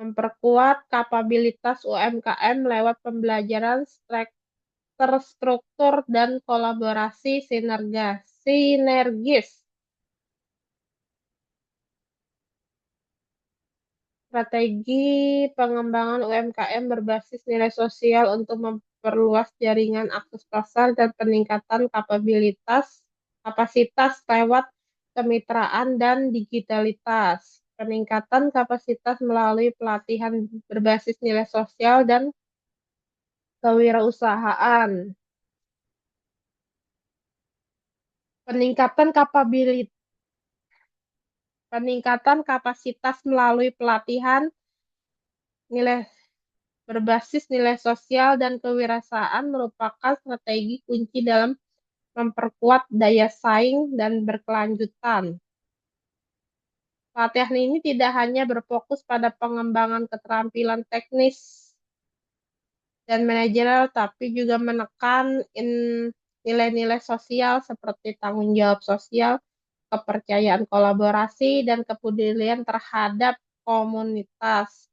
Speaker 1: Memperkuat kapabilitas UMKM lewat pembelajaran terstruktur dan kolaborasi sinergis. Strategi pengembangan UMKM berbasis nilai sosial untuk memperluas jaringan akses pasar dan peningkatan kapasitas lewat kemitraan dan digitalitas. Peningkatan kapasitas melalui pelatihan berbasis nilai sosial dan kewirausahaan. Peningkatan kapasitas melalui pelatihan nilai berbasis nilai sosial dan kewirausahaan merupakan strategi kunci dalam memperkuat daya saing dan berkelanjutan. Pelatihan ini tidak hanya berfokus pada pengembangan keterampilan teknis dan manajerial, tapi juga menekan nilai-nilai sosial seperti tanggung jawab sosial, kepercayaan kolaborasi, dan kepedulian terhadap komunitas.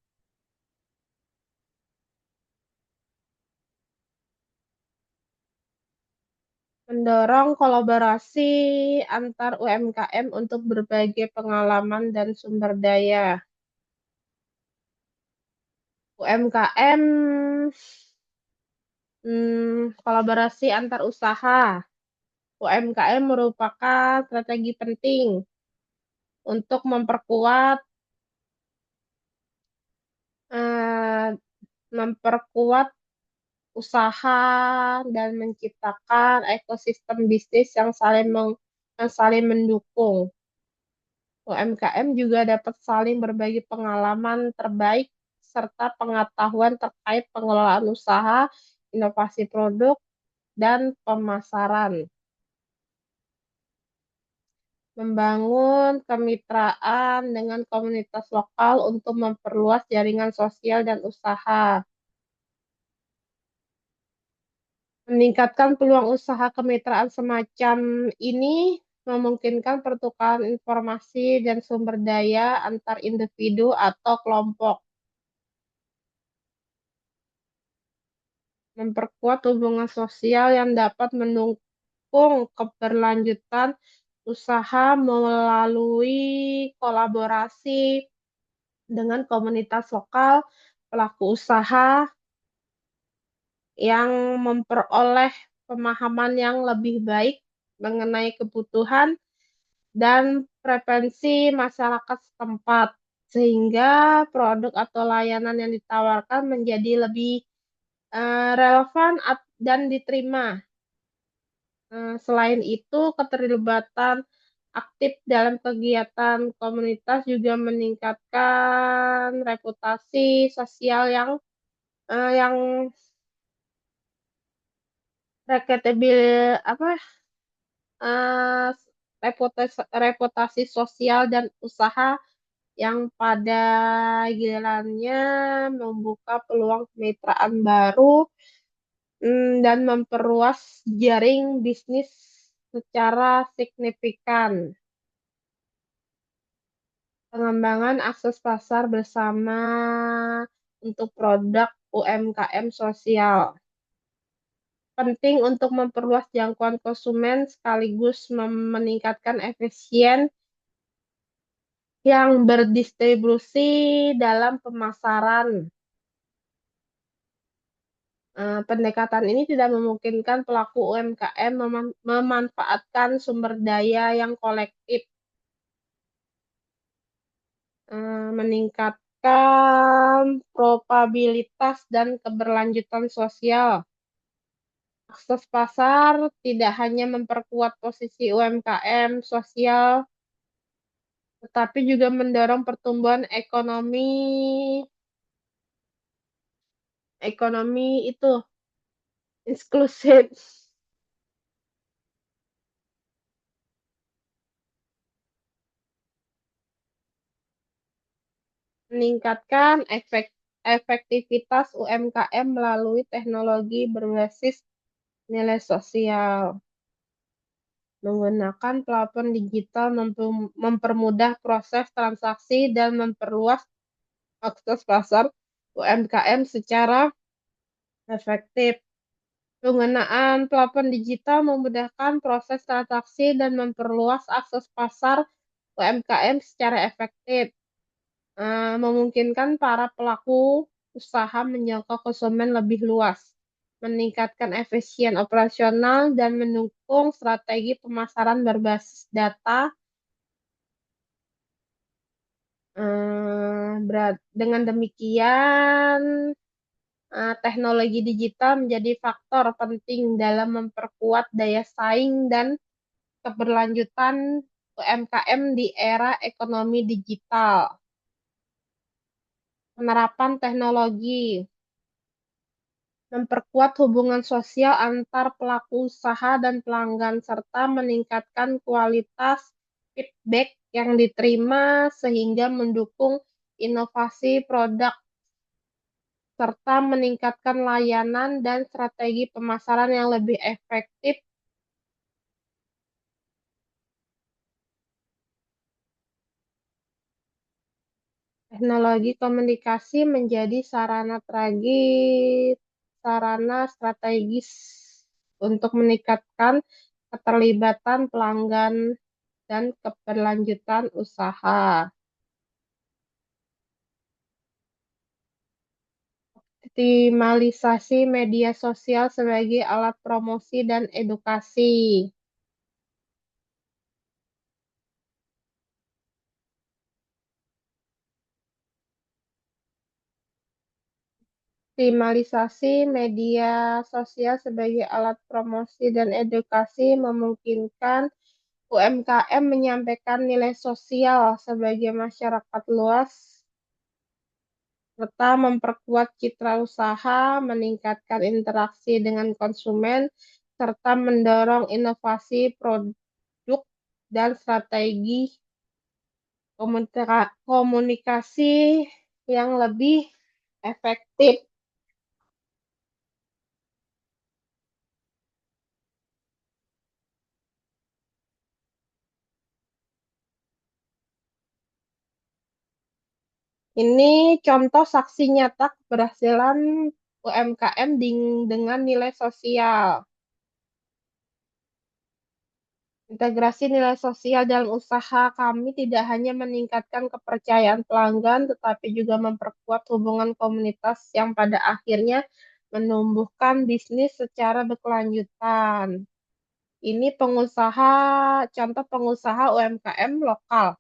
Speaker 1: Mendorong kolaborasi antar UMKM untuk berbagai pengalaman dan sumber daya. UMKM kolaborasi antar usaha. UMKM merupakan strategi penting untuk memperkuat usaha dan menciptakan ekosistem bisnis yang saling mendukung. UMKM juga dapat saling berbagi pengalaman terbaik serta pengetahuan terkait pengelolaan usaha, inovasi produk, dan pemasaran. Membangun kemitraan dengan komunitas lokal untuk memperluas jaringan sosial dan usaha. Meningkatkan peluang usaha kemitraan semacam ini memungkinkan pertukaran informasi dan sumber daya antar individu atau kelompok. memperkuat hubungan sosial yang dapat mendukung keberlanjutan usaha melalui kolaborasi dengan komunitas lokal, pelaku usaha yang memperoleh pemahaman yang lebih baik mengenai kebutuhan dan preferensi masyarakat setempat, sehingga produk atau layanan yang ditawarkan menjadi lebih relevan dan diterima. Selain itu, keterlibatan aktif dalam kegiatan komunitas juga meningkatkan reputasi sosial yang reputable apa eh, reputasi sosial dan usaha yang pada gilirannya membuka peluang kemitraan baru dan memperluas jaring bisnis secara signifikan. Pengembangan akses pasar bersama untuk produk UMKM sosial. Penting untuk memperluas jangkauan konsumen sekaligus meningkatkan efisien yang berdistribusi dalam pemasaran. Pendekatan ini tidak memungkinkan pelaku UMKM memanfaatkan sumber daya yang kolektif, meningkatkan probabilitas dan keberlanjutan sosial. Akses pasar tidak hanya memperkuat posisi UMKM sosial, tetapi juga mendorong pertumbuhan ekonomi itu inklusif, meningkatkan efektivitas UMKM melalui teknologi berbasis nilai sosial. Menggunakan platform digital mempermudah proses transaksi dan memperluas akses pasar UMKM secara efektif. Penggunaan platform digital memudahkan proses transaksi dan memperluas akses pasar UMKM secara efektif, memungkinkan para pelaku usaha menjangkau konsumen lebih luas, meningkatkan efisien operasional, dan mendukung strategi pemasaran berbasis data. Dengan demikian, teknologi digital menjadi faktor penting dalam memperkuat daya saing dan keberlanjutan UMKM di era ekonomi digital. Penerapan teknologi memperkuat hubungan sosial antar pelaku usaha dan pelanggan serta meningkatkan kualitas feedback yang diterima sehingga mendukung inovasi produk serta meningkatkan layanan dan strategi pemasaran yang lebih efektif. Teknologi komunikasi menjadi sarana strategis untuk meningkatkan keterlibatan pelanggan dan keberlanjutan usaha. Optimalisasi media sosial sebagai alat promosi dan edukasi. Optimalisasi media sosial sebagai alat promosi dan edukasi memungkinkan UMKM menyampaikan nilai sosial sebagai masyarakat luas, serta memperkuat citra usaha, meningkatkan interaksi dengan konsumen, serta mendorong inovasi produk dan strategi komunikasi yang lebih efektif. Ini contoh saksi nyata keberhasilan UMKM dengan nilai sosial. Integrasi nilai sosial dalam usaha kami tidak hanya meningkatkan kepercayaan pelanggan, tetapi juga memperkuat hubungan komunitas yang pada akhirnya menumbuhkan bisnis secara berkelanjutan. Ini contoh pengusaha UMKM lokal.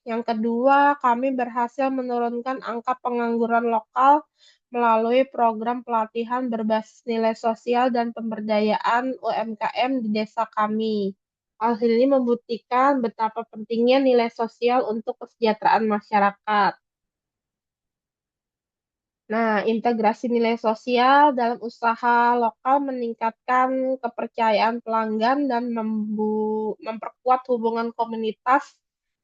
Speaker 1: Yang kedua, kami berhasil menurunkan angka pengangguran lokal melalui program pelatihan berbasis nilai sosial dan pemberdayaan UMKM di desa kami. Hal ini membuktikan betapa pentingnya nilai sosial untuk kesejahteraan masyarakat. Nah, integrasi nilai sosial dalam usaha lokal meningkatkan kepercayaan pelanggan dan memperkuat hubungan komunitas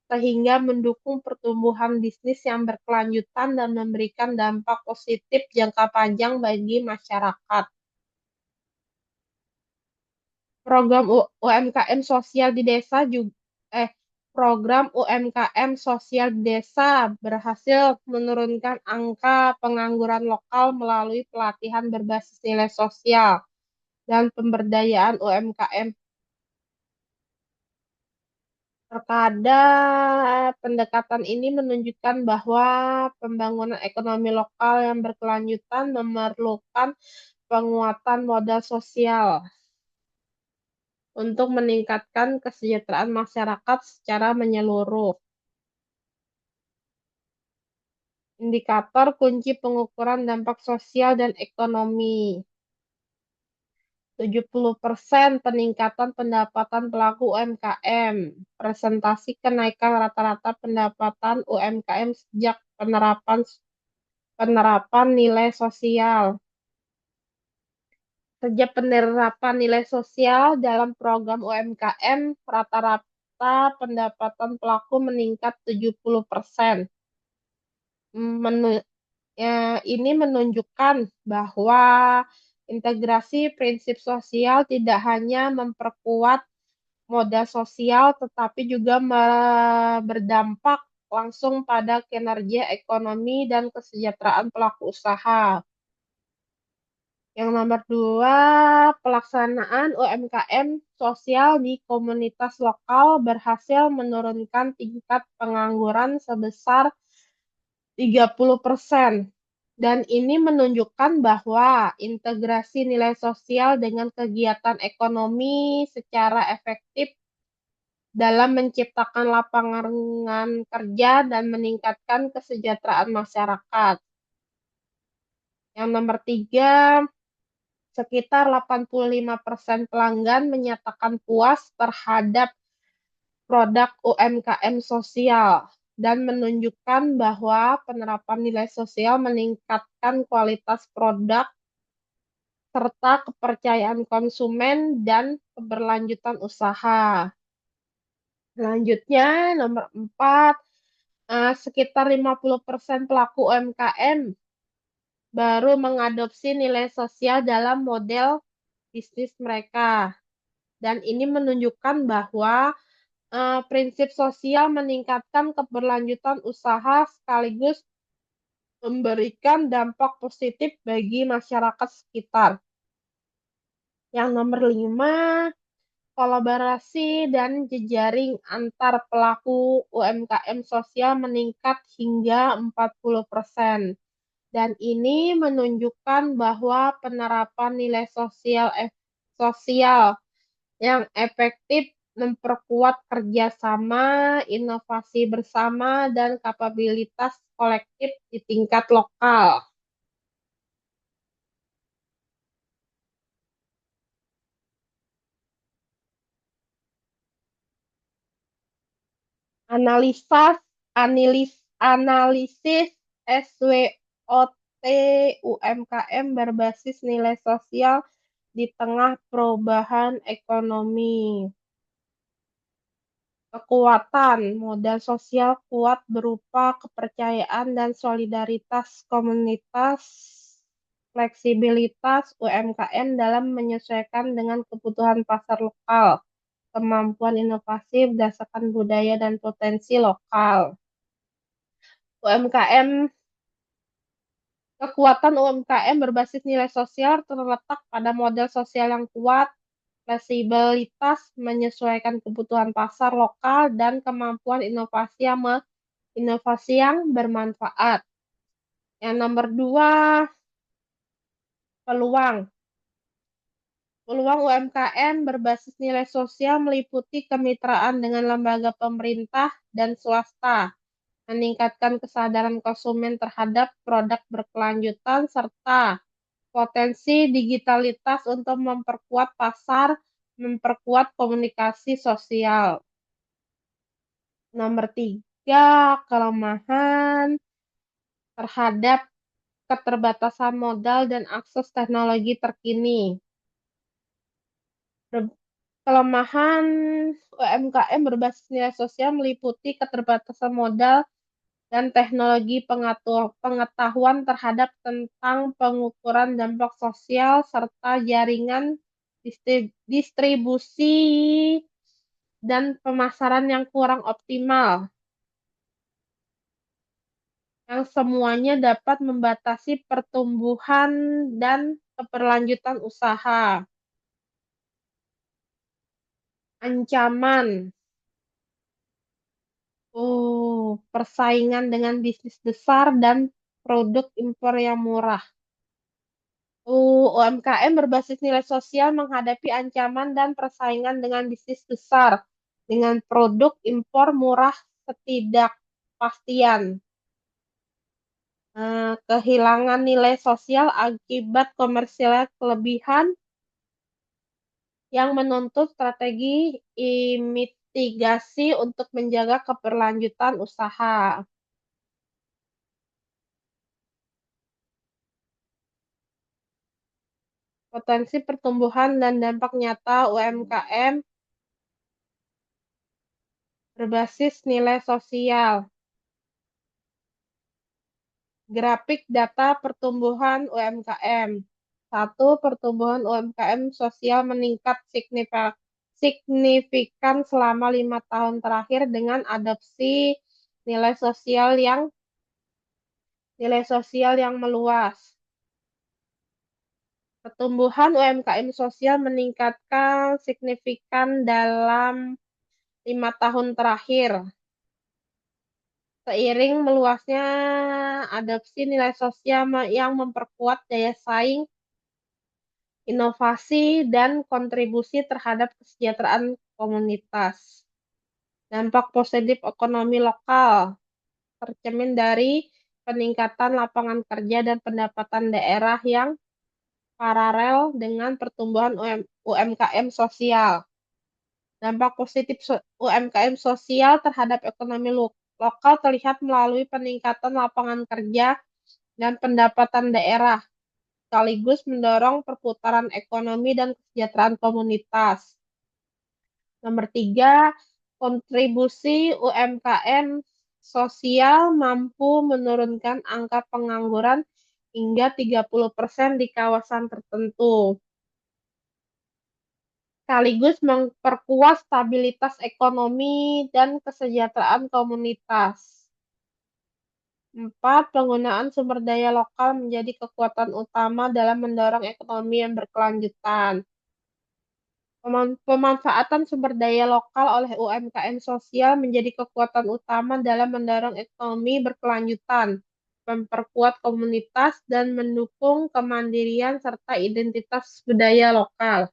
Speaker 1: sehingga mendukung pertumbuhan bisnis yang berkelanjutan dan memberikan dampak positif jangka panjang bagi masyarakat. Program UMKM sosial di desa juga program UMKM sosial di desa berhasil menurunkan angka pengangguran lokal melalui pelatihan berbasis nilai sosial dan pemberdayaan UMKM. Terkadang pendekatan ini menunjukkan bahwa pembangunan ekonomi lokal yang berkelanjutan memerlukan penguatan modal sosial untuk meningkatkan kesejahteraan masyarakat secara menyeluruh. Indikator kunci pengukuran dampak sosial dan ekonomi. 70% peningkatan pendapatan pelaku UMKM. Presentasi kenaikan rata-rata pendapatan UMKM sejak penerapan nilai sosial. Sejak penerapan nilai sosial dalam program UMKM, rata-rata pendapatan pelaku meningkat 70%. Ini menunjukkan bahwa integrasi prinsip sosial tidak hanya memperkuat modal sosial, tetapi juga berdampak langsung pada kinerja ekonomi dan kesejahteraan pelaku usaha. Yang nomor 2, pelaksanaan UMKM sosial di komunitas lokal berhasil menurunkan tingkat pengangguran sebesar 30%. Dan ini menunjukkan bahwa integrasi nilai sosial dengan kegiatan ekonomi secara efektif dalam menciptakan lapangan kerja dan meningkatkan kesejahteraan masyarakat. Yang nomor 3, sekitar 85% pelanggan menyatakan puas terhadap produk UMKM sosial dan menunjukkan bahwa penerapan nilai sosial meningkatkan kualitas produk serta kepercayaan konsumen dan keberlanjutan usaha. Selanjutnya, nomor 4, sekitar 50% pelaku UMKM baru mengadopsi nilai sosial dalam model bisnis mereka. Dan ini menunjukkan bahwa prinsip sosial meningkatkan keberlanjutan usaha sekaligus memberikan dampak positif bagi masyarakat sekitar. Yang nomor 5, kolaborasi dan jejaring antar pelaku UMKM sosial meningkat hingga 40%. Dan ini menunjukkan bahwa penerapan nilai sosial yang efektif memperkuat kerjasama, inovasi bersama, dan kapabilitas kolektif di tingkat lokal. Analisis SWOT UMKM berbasis nilai sosial di tengah perubahan ekonomi. Kekuatan modal sosial kuat berupa kepercayaan dan solidaritas komunitas, fleksibilitas UMKM dalam menyesuaikan dengan kebutuhan pasar lokal, kemampuan inovasi berdasarkan budaya dan potensi lokal. UMKM Kekuatan UMKM berbasis nilai sosial terletak pada model sosial yang berbasis nilai sosial terletak pada model sosial yang kuat, fleksibilitas, menyesuaikan kebutuhan pasar lokal, dan kemampuan inovasi yang bermanfaat. Yang nomor 2, peluang. Peluang UMKM berbasis nilai sosial meliputi kemitraan dengan lembaga pemerintah dan swasta, meningkatkan kesadaran konsumen terhadap produk berkelanjutan, serta potensi digitalitas untuk memperkuat pasar, memperkuat komunikasi sosial. Nomor 3, kelemahan terhadap keterbatasan modal dan akses teknologi terkini. Kelemahan UMKM berbasis nilai sosial meliputi keterbatasan modal dan teknologi pengetahuan terhadap tentang pengukuran dampak sosial serta jaringan distribusi dan pemasaran yang kurang optimal, yang semuanya dapat membatasi pertumbuhan dan keberlanjutan usaha. Ancaman persaingan dengan bisnis besar dan produk impor yang murah. UMKM berbasis nilai sosial menghadapi ancaman dan persaingan dengan bisnis besar dengan produk impor murah ketidakpastian. Kehilangan nilai sosial akibat komersial kelebihan yang menuntut strategi mitigasi untuk menjaga keberlanjutan usaha. Potensi pertumbuhan dan dampak nyata UMKM berbasis nilai sosial. Grafik data pertumbuhan UMKM. 1. Pertumbuhan UMKM sosial meningkat signifikan selama 5 tahun terakhir dengan adopsi nilai sosial yang meluas. Pertumbuhan UMKM sosial meningkatkan signifikan dalam 5 tahun terakhir. Seiring meluasnya adopsi nilai sosial yang memperkuat daya saing, inovasi, dan kontribusi terhadap kesejahteraan komunitas. Dampak positif ekonomi lokal tercermin dari peningkatan lapangan kerja dan pendapatan daerah yang paralel dengan pertumbuhan UMKM sosial. Dampak positif UMKM sosial terhadap ekonomi lokal terlihat melalui peningkatan lapangan kerja dan pendapatan daerah, sekaligus mendorong perputaran ekonomi dan kesejahteraan komunitas. Nomor 3, kontribusi UMKM sosial mampu menurunkan angka pengangguran hingga 30% di kawasan tertentu, sekaligus memperkuat stabilitas ekonomi dan kesejahteraan komunitas. 4. Penggunaan sumber daya lokal menjadi kekuatan utama dalam mendorong ekonomi yang berkelanjutan. Pemanfaatan sumber daya lokal oleh UMKM sosial menjadi kekuatan utama dalam mendorong ekonomi berkelanjutan, memperkuat komunitas, dan mendukung kemandirian serta identitas budaya lokal.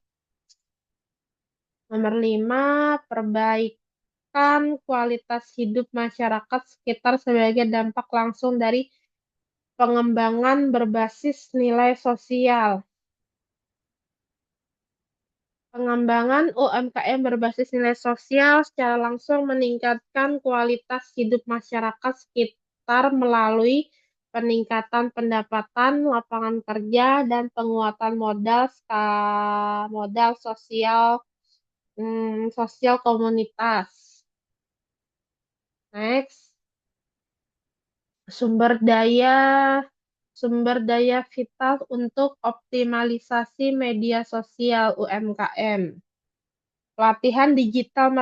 Speaker 1: Nomor 5, perbaikan kualitas hidup masyarakat sekitar sebagai dampak langsung dari pengembangan berbasis nilai sosial. Pengembangan UMKM berbasis nilai sosial secara langsung meningkatkan kualitas hidup masyarakat sekitar melalui peningkatan pendapatan, lapangan kerja, dan penguatan modal sosial komunitas. Next, sumber daya vital untuk optimalisasi media sosial UMKM. Pelatihan digital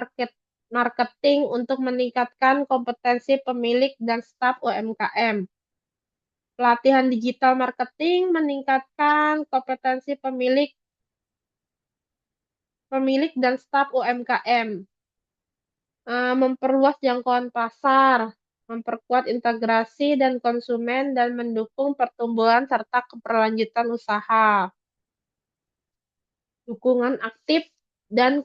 Speaker 1: marketing untuk meningkatkan kompetensi pemilik dan staf UMKM. Pelatihan digital marketing meningkatkan kompetensi pemilik dan staf UMKM. Memperluas jangkauan pasar, memperkuat integrasi dan konsumen, dan mendukung pertumbuhan serta keberlanjutan usaha. Dukungan aktif dan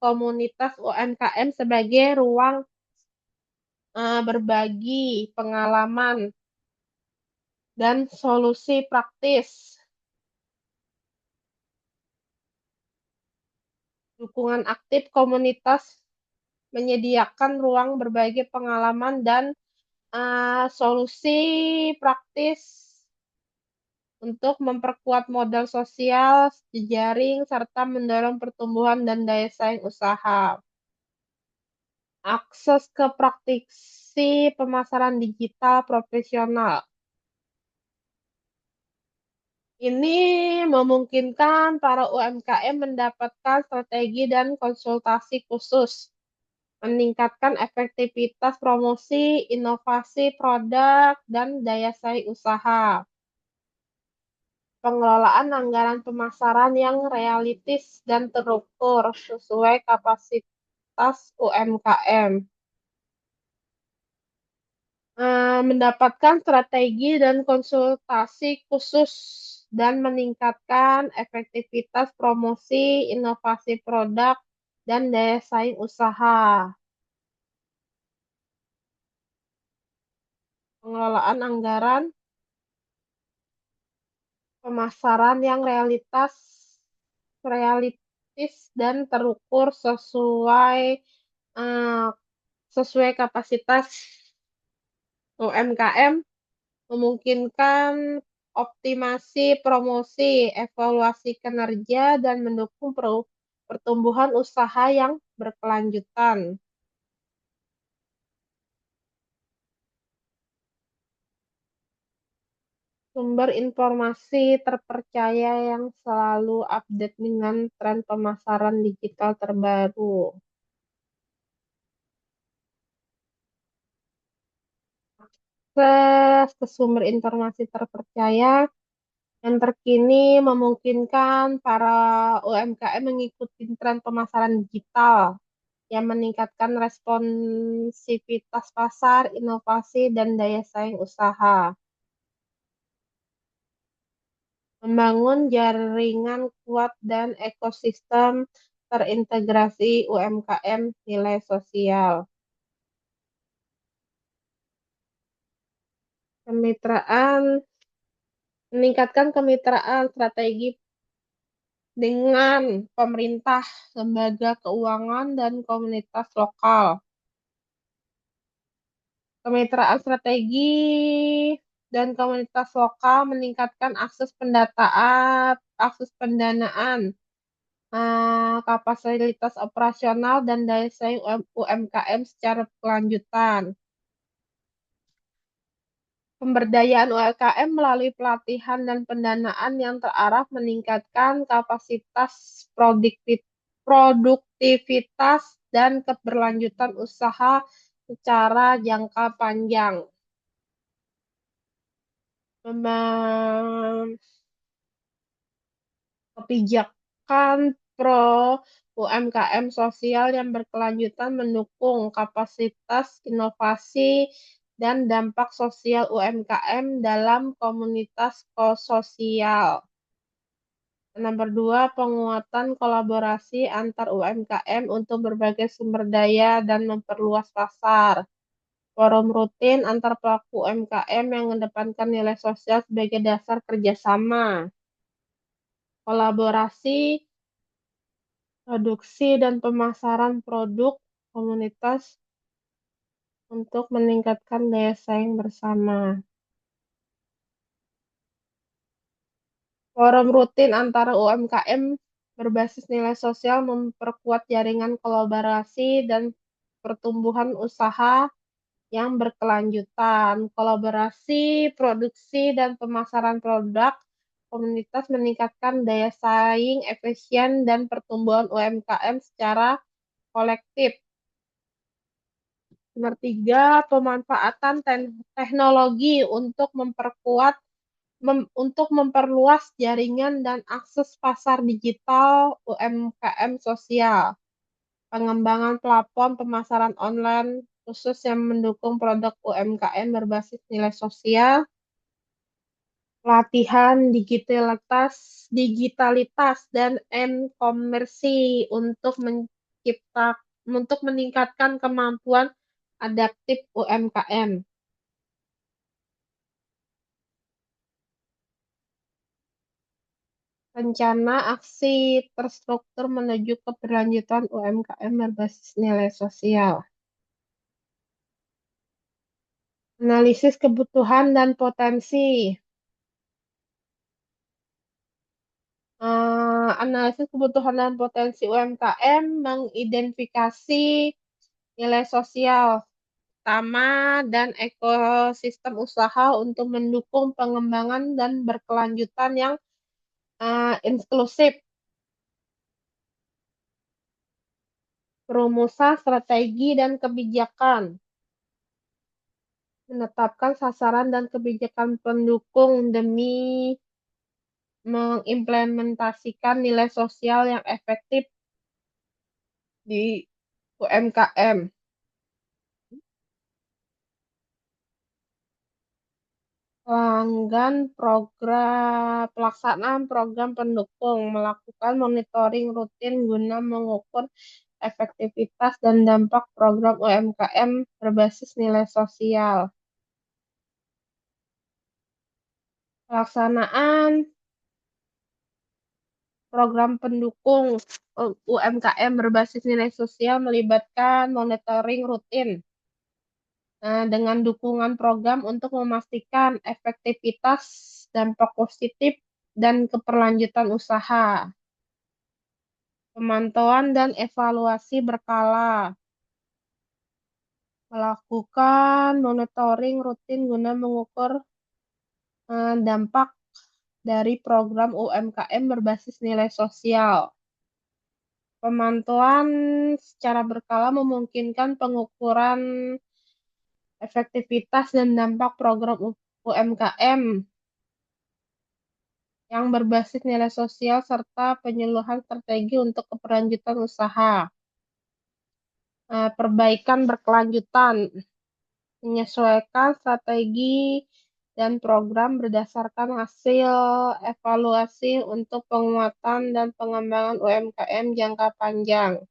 Speaker 1: komunitas UMKM sebagai ruang berbagi pengalaman dan solusi praktis. Dukungan aktif komunitas menyediakan ruang berbagi pengalaman dan solusi praktis untuk memperkuat modal sosial, jejaring, serta mendorong pertumbuhan dan daya saing usaha. Akses ke praktisi pemasaran digital profesional. Ini memungkinkan para UMKM mendapatkan strategi dan konsultasi khusus, meningkatkan efektivitas promosi, inovasi produk, dan daya saing usaha. Pengelolaan anggaran pemasaran yang realistis dan terukur sesuai kapasitas UMKM. Mendapatkan strategi dan konsultasi khusus dan meningkatkan efektivitas promosi, inovasi produk, dan daya saing usaha. Pengelolaan anggaran pemasaran yang realistis dan terukur eh, sesuai kapasitas UMKM memungkinkan optimasi promosi, evaluasi kinerja, dan mendukung pertumbuhan usaha yang berkelanjutan. Sumber informasi terpercaya yang selalu update dengan tren pemasaran digital terbaru. Akses ke sumber informasi terpercaya yang terkini memungkinkan para UMKM mengikuti tren pemasaran digital yang meningkatkan responsivitas pasar, inovasi, dan daya saing usaha. Membangun jaringan kuat dan ekosistem terintegrasi UMKM nilai sosial. Meningkatkan kemitraan strategi dengan pemerintah, lembaga keuangan, dan komunitas lokal. Kemitraan strategi dan komunitas lokal meningkatkan akses pendanaan, kapasitas operasional, dan daya saing UMKM secara berkelanjutan. Pemberdayaan UMKM melalui pelatihan dan pendanaan yang terarah meningkatkan kapasitas produktivitas dan keberlanjutan usaha secara jangka panjang. Kebijakan pro UMKM sosial yang berkelanjutan mendukung kapasitas inovasi dan dampak sosial UMKM dalam komunitas sosial. Nomor 2, penguatan kolaborasi antar UMKM untuk berbagai sumber daya dan memperluas pasar. Forum rutin antar pelaku UMKM yang mengedepankan nilai sosial sebagai dasar kerjasama. Kolaborasi, produksi, dan pemasaran produk komunitas untuk meningkatkan daya saing bersama. Forum rutin antara UMKM berbasis nilai sosial memperkuat jaringan kolaborasi dan pertumbuhan usaha yang berkelanjutan. Kolaborasi, produksi, dan pemasaran produk komunitas meningkatkan daya saing, efisien, dan pertumbuhan UMKM secara kolektif. Nomor tiga, pemanfaatan teknologi untuk memperluas jaringan dan akses pasar digital UMKM sosial. Pengembangan platform pemasaran online khusus yang mendukung produk UMKM berbasis nilai sosial, pelatihan digitalitas dan e-komersi untuk meningkatkan kemampuan adaptif UMKM. Rencana aksi terstruktur menuju keberlanjutan UMKM berbasis nilai sosial. Analisis kebutuhan dan potensi. Analisis kebutuhan dan potensi UMKM mengidentifikasi nilai sosial utama dan ekosistem usaha untuk mendukung pengembangan dan berkelanjutan yang inklusif. Perumusan strategi dan kebijakan. Menetapkan sasaran dan kebijakan pendukung demi mengimplementasikan nilai sosial yang efektif di UMKM. Pelaksanaan program pendukung, melakukan monitoring rutin guna mengukur efektivitas dan dampak program UMKM berbasis nilai sosial. Pelaksanaan program pendukung UMKM berbasis nilai sosial melibatkan monitoring rutin dengan dukungan program untuk memastikan efektivitas, dampak positif, dan keberlanjutan usaha. Pemantauan dan evaluasi berkala. Melakukan monitoring rutin guna mengukur dampak dari program UMKM berbasis nilai sosial. Pemantauan secara berkala memungkinkan pengukuran efektivitas dan dampak program UMKM yang berbasis nilai sosial serta penyuluhan strategi untuk keberlanjutan usaha. Perbaikan berkelanjutan, menyesuaikan strategi dan program berdasarkan hasil evaluasi untuk penguatan dan pengembangan UMKM jangka panjang.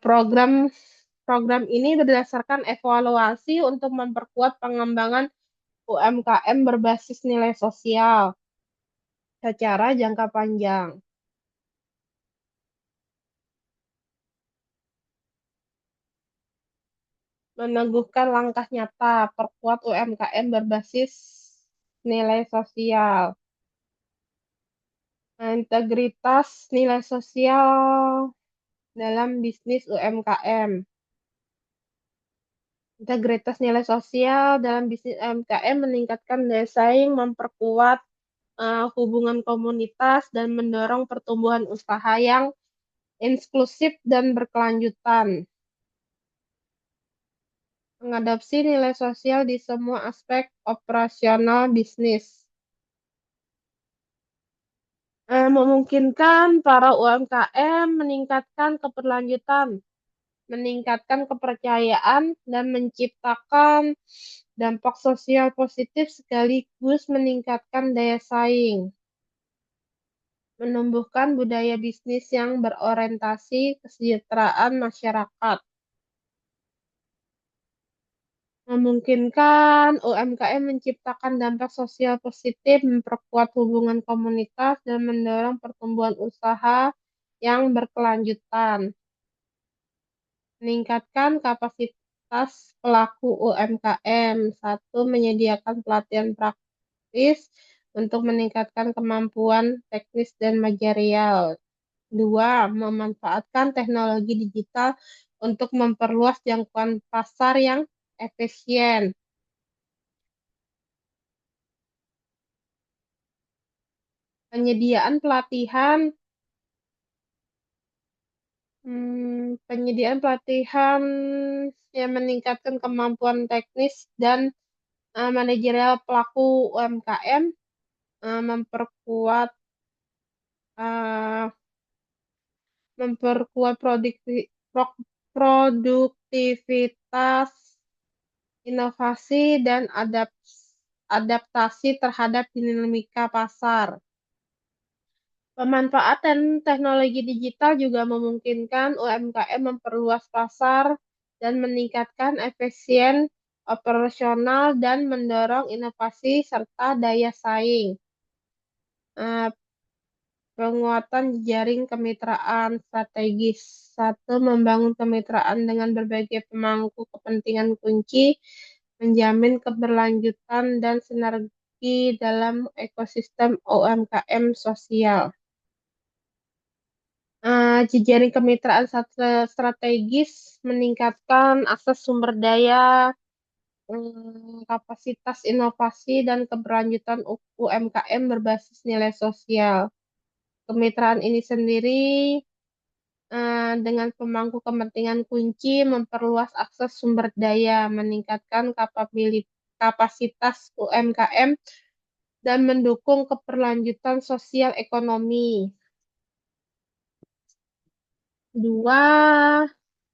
Speaker 1: Program program ini berdasarkan evaluasi untuk memperkuat pengembangan UMKM berbasis nilai sosial secara jangka panjang. Meneguhkan langkah nyata, perkuat UMKM berbasis nilai sosial. Integritas nilai sosial dalam bisnis UMKM. Integritas nilai sosial dalam bisnis UMKM meningkatkan daya saing, memperkuat hubungan komunitas, dan mendorong pertumbuhan usaha yang inklusif dan berkelanjutan. Mengadopsi nilai sosial di semua aspek operasional bisnis. Memungkinkan para UMKM meningkatkan keberlanjutan, meningkatkan kepercayaan, dan menciptakan dampak sosial positif sekaligus meningkatkan daya saing. Menumbuhkan budaya bisnis yang berorientasi kesejahteraan masyarakat. Memungkinkan UMKM menciptakan dampak sosial positif, memperkuat hubungan komunitas, dan mendorong pertumbuhan usaha yang berkelanjutan. Meningkatkan kapasitas pelaku UMKM. Satu, menyediakan pelatihan praktis untuk meningkatkan kemampuan teknis dan material. Dua, memanfaatkan teknologi digital untuk memperluas jangkauan pasar yang efisien. Penyediaan pelatihan Penyediaan pelatihan yang meningkatkan kemampuan teknis dan manajerial pelaku UMKM, memperkuat eh, memperkuat produktivitas, inovasi, dan adaptasi terhadap dinamika pasar. Pemanfaatan teknologi digital juga memungkinkan UMKM memperluas pasar dan meningkatkan efisien operasional dan mendorong inovasi serta daya saing. Eh, Penguatan jaring kemitraan strategis. Satu, membangun kemitraan dengan berbagai pemangku kepentingan kunci, menjamin keberlanjutan dan sinergi dalam ekosistem UMKM sosial. Jejaring kemitraan strategis meningkatkan akses sumber daya, kapasitas inovasi, dan keberlanjutan UMKM berbasis nilai sosial. Kemitraan ini sendiri dengan pemangku kepentingan kunci memperluas akses sumber daya, meningkatkan kapasitas UMKM, dan mendukung keberlanjutan sosial ekonomi. Dua,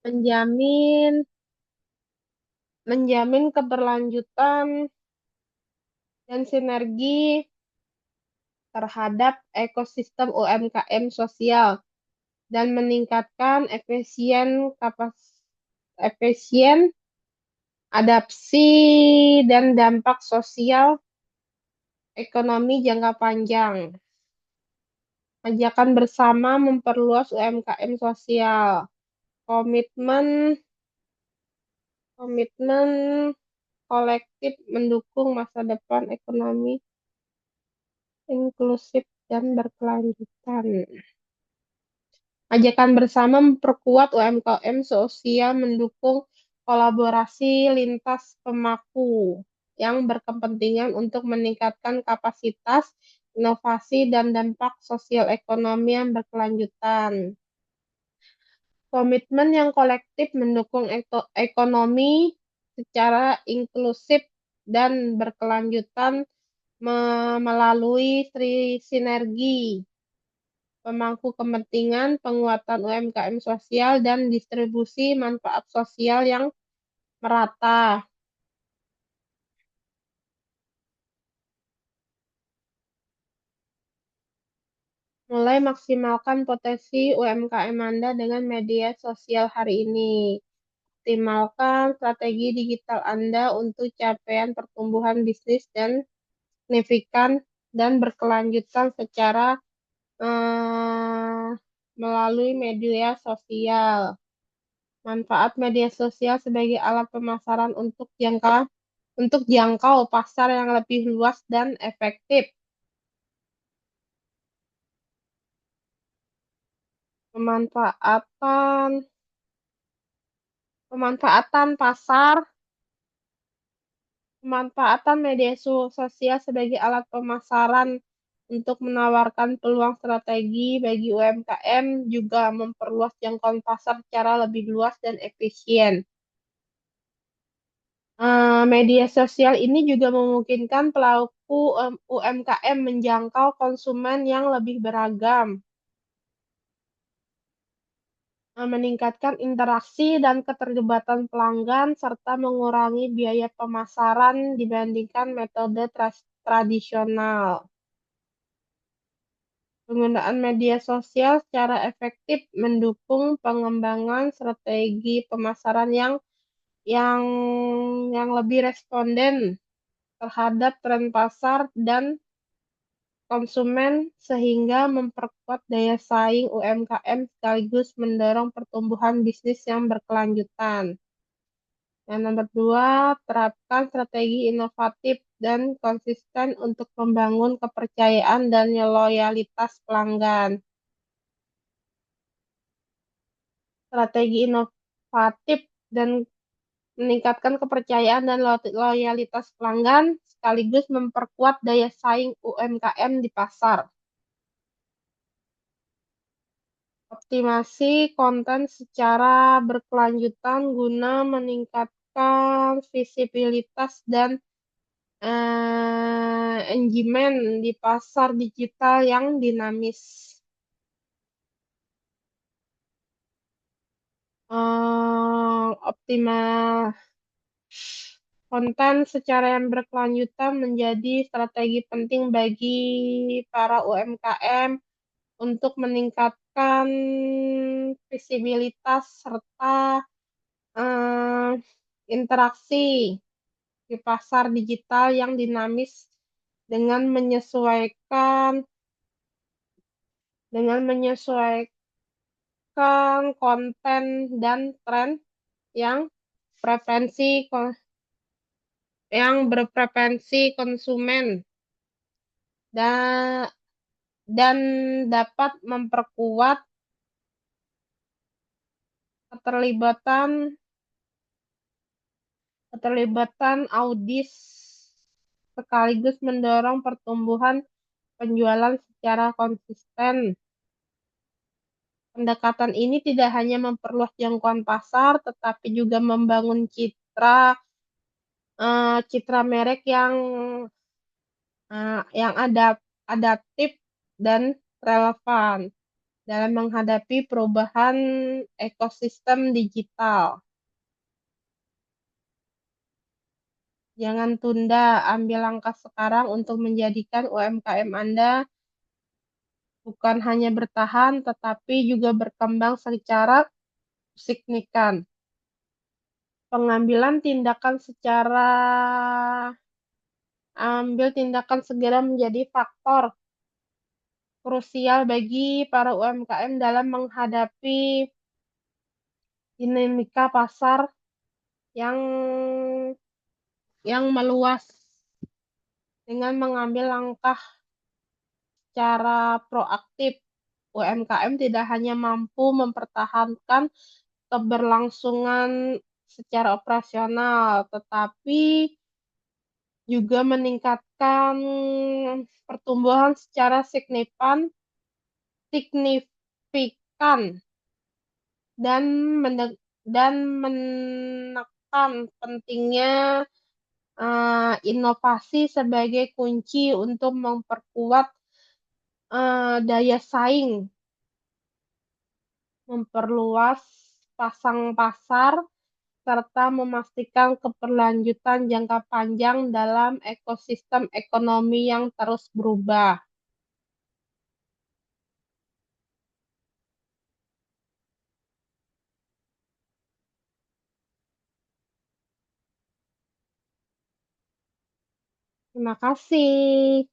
Speaker 1: menjamin menjamin keberlanjutan dan sinergi terhadap ekosistem UMKM sosial dan meningkatkan efisien adaptasi dan dampak sosial ekonomi jangka panjang. Ajakan bersama memperluas UMKM sosial. Komitmen komitmen kolektif mendukung masa depan ekonomi inklusif dan berkelanjutan. Ajakan bersama memperkuat UMKM sosial mendukung kolaborasi lintas pemaku yang berkepentingan untuk meningkatkan kapasitas, inovasi, dan dampak sosial ekonomi yang berkelanjutan. Komitmen yang kolektif mendukung ekonomi secara inklusif dan berkelanjutan melalui sinergi pemangku kepentingan, penguatan UMKM sosial, dan distribusi manfaat sosial yang merata. Mulai maksimalkan potensi UMKM Anda dengan media sosial hari ini. Optimalkan strategi digital Anda untuk capaian pertumbuhan bisnis dan signifikan dan berkelanjutan secara melalui media sosial. Manfaat media sosial sebagai alat pemasaran untuk jangkau pasar yang lebih luas dan efektif. Pemanfaatan pemanfaatan pasar Pemanfaatan media sosial sebagai alat pemasaran untuk menawarkan peluang strategi bagi UMKM juga memperluas jangkauan pasar secara lebih luas dan efisien. Media sosial ini juga memungkinkan pelaku UMKM menjangkau konsumen yang lebih beragam, meningkatkan interaksi dan keterlibatan pelanggan, serta mengurangi biaya pemasaran dibandingkan metode tradisional. Penggunaan media sosial secara efektif mendukung pengembangan strategi pemasaran yang yang lebih responden terhadap tren pasar dan konsumen sehingga memperkuat daya saing UMKM sekaligus mendorong pertumbuhan bisnis yang berkelanjutan. Yang nomor dua, terapkan strategi inovatif dan konsisten untuk membangun kepercayaan dan loyalitas pelanggan. Strategi inovatif dan meningkatkan kepercayaan dan loyalitas pelanggan, sekaligus memperkuat daya saing UMKM di pasar. Optimasi konten secara berkelanjutan guna meningkatkan visibilitas dan engagement di pasar digital yang dinamis. Optimal konten secara yang berkelanjutan menjadi strategi penting bagi para UMKM untuk meningkatkan visibilitas serta eh, interaksi di pasar digital yang dinamis dengan menyesuaikan konten dan tren yang preferensi yang berpreferensi konsumen dan dan dapat memperkuat keterlibatan keterlibatan audis sekaligus mendorong pertumbuhan penjualan secara konsisten. Pendekatan ini tidak hanya memperluas jangkauan pasar, tetapi juga membangun citra merek yang adaptif dan relevan dalam menghadapi perubahan ekosistem digital. Jangan tunda, ambil langkah sekarang untuk menjadikan UMKM Anda bukan hanya bertahan, tetapi juga berkembang secara signifikan. Ambil tindakan segera menjadi faktor krusial bagi para UMKM dalam menghadapi dinamika pasar yang meluas. Dengan mengambil langkah secara proaktif, UMKM tidak hanya mampu mempertahankan keberlangsungan secara operasional, tetapi juga meningkatkan pertumbuhan secara signifikan dan menekan pentingnya inovasi sebagai kunci untuk memperkuat daya saing, memperluas pasang pasar, serta memastikan keberlanjutan jangka panjang dalam ekosistem ekonomi yang terus berubah. Terima kasih.